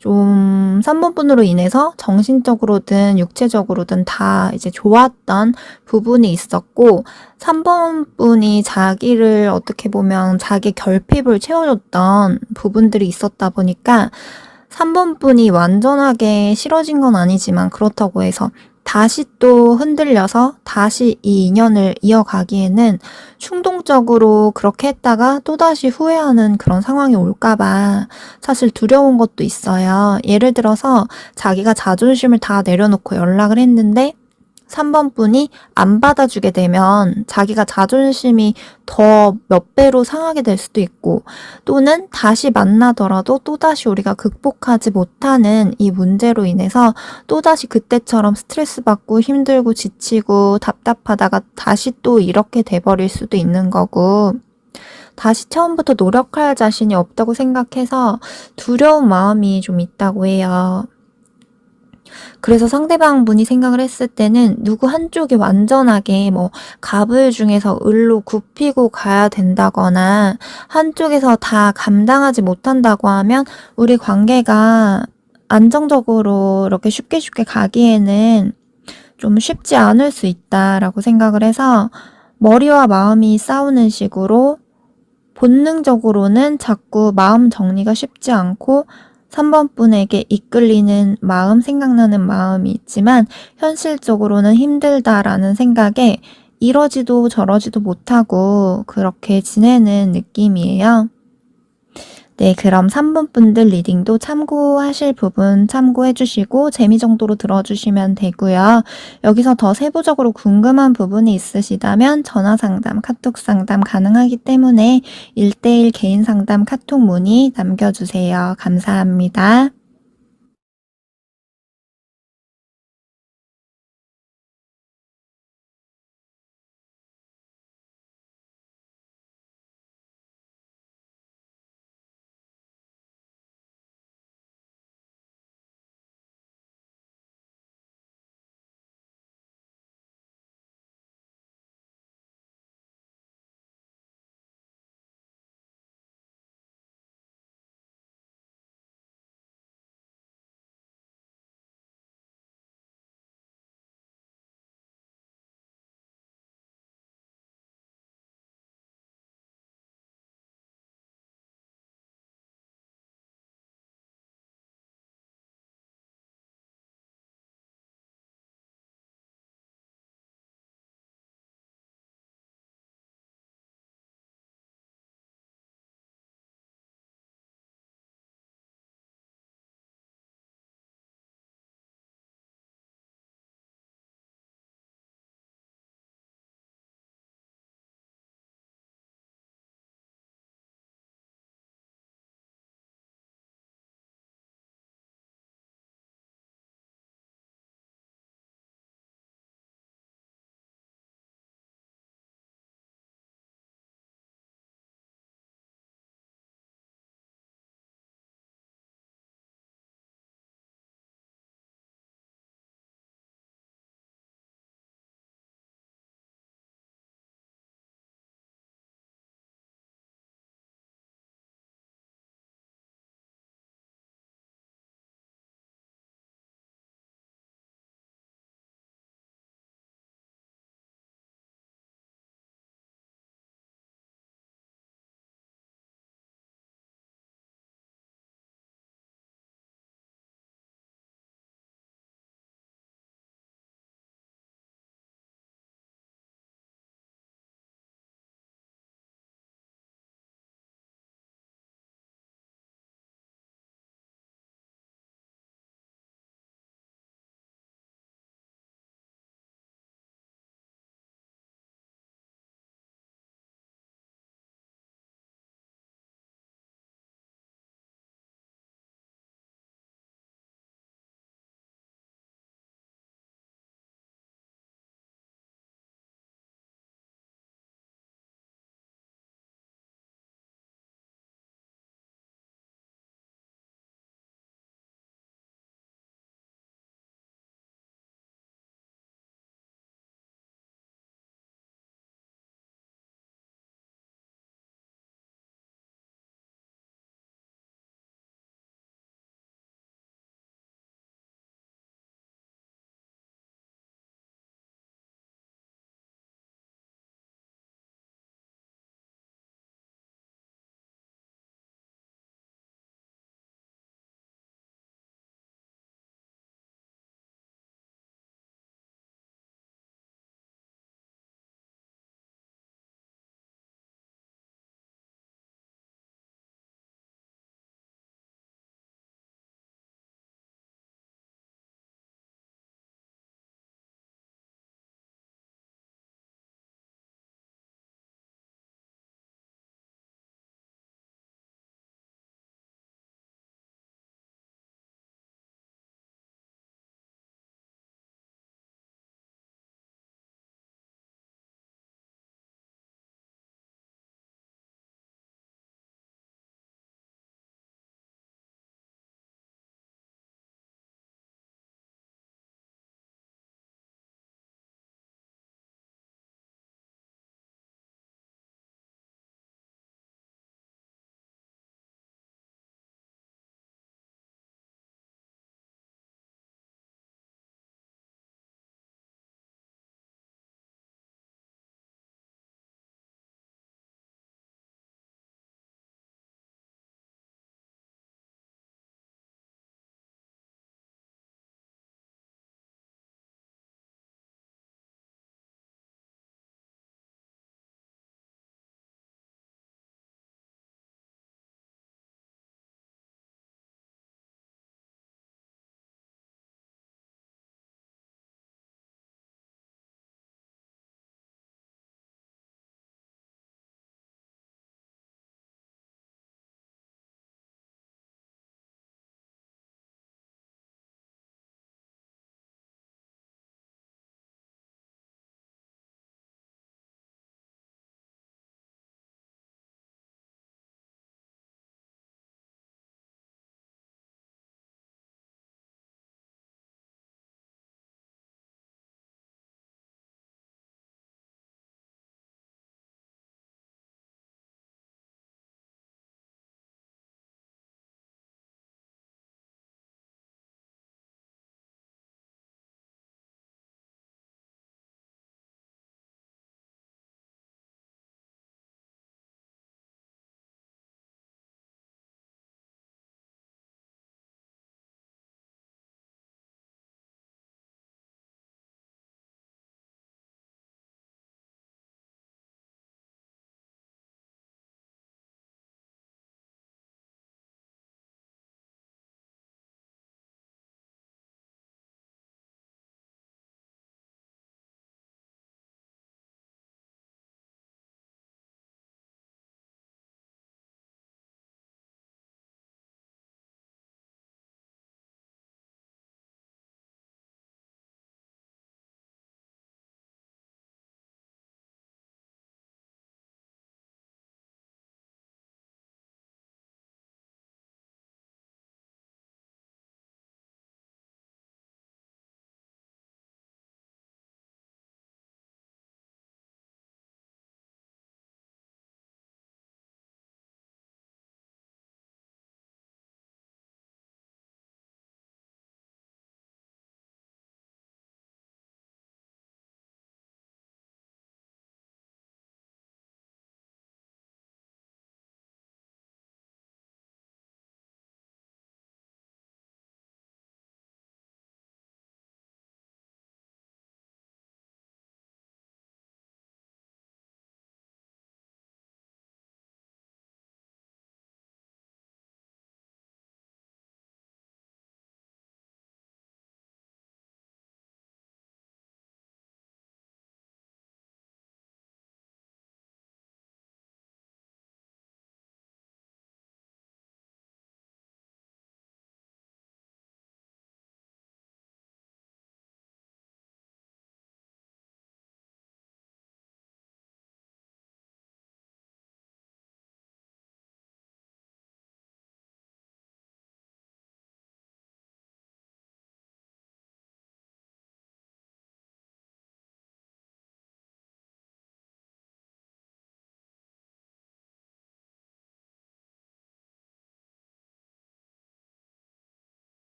좀 3번 분으로 인해서 정신적으로든 육체적으로든 다 이제 좋았던 부분이 있었고, 3번 분이 자기를 어떻게 보면 자기 결핍을 채워줬던 부분들이 있었다 보니까 3번 분이 완전하게 싫어진 건 아니지만, 그렇다고 해서 다시 또 흔들려서 다시 이 인연을 이어가기에는 충동적으로 그렇게 했다가 또다시 후회하는 그런 상황이 올까봐 사실 두려운 것도 있어요. 예를 들어서 자기가 자존심을 다 내려놓고 연락을 했는데 3번 분이 안 받아주게 되면 자기가 자존심이 더 몇 배로 상하게 될 수도 있고, 또는 다시 만나더라도 또다시 우리가 극복하지 못하는 이 문제로 인해서 또다시 그때처럼 스트레스 받고 힘들고 지치고 답답하다가 다시 또 이렇게 돼버릴 수도 있는 거고, 다시 처음부터 노력할 자신이 없다고 생각해서 두려운 마음이 좀 있다고 해요. 그래서 상대방분이 생각을 했을 때는 누구 한쪽이 완전하게 뭐 갑을 중에서 을로 굽히고 가야 된다거나 한쪽에서 다 감당하지 못한다고 하면 우리 관계가 안정적으로 이렇게 쉽게 가기에는 좀 쉽지 않을 수 있다라고 생각을 해서 머리와 마음이 싸우는 식으로 본능적으로는 자꾸 마음 정리가 쉽지 않고 3번 분에게 이끌리는 마음, 생각나는 마음이 있지만 현실적으로는 힘들다라는 생각에 이러지도 저러지도 못하고 그렇게 지내는 느낌이에요. 네, 그럼 3번 분들 리딩도 참고하실 부분 참고해 주시고 재미 정도로 들어주시면 되고요. 여기서 더 세부적으로 궁금한 부분이 있으시다면 전화 상담, 카톡 상담 가능하기 때문에 1대1 개인 상담 카톡 문의 남겨주세요. 감사합니다.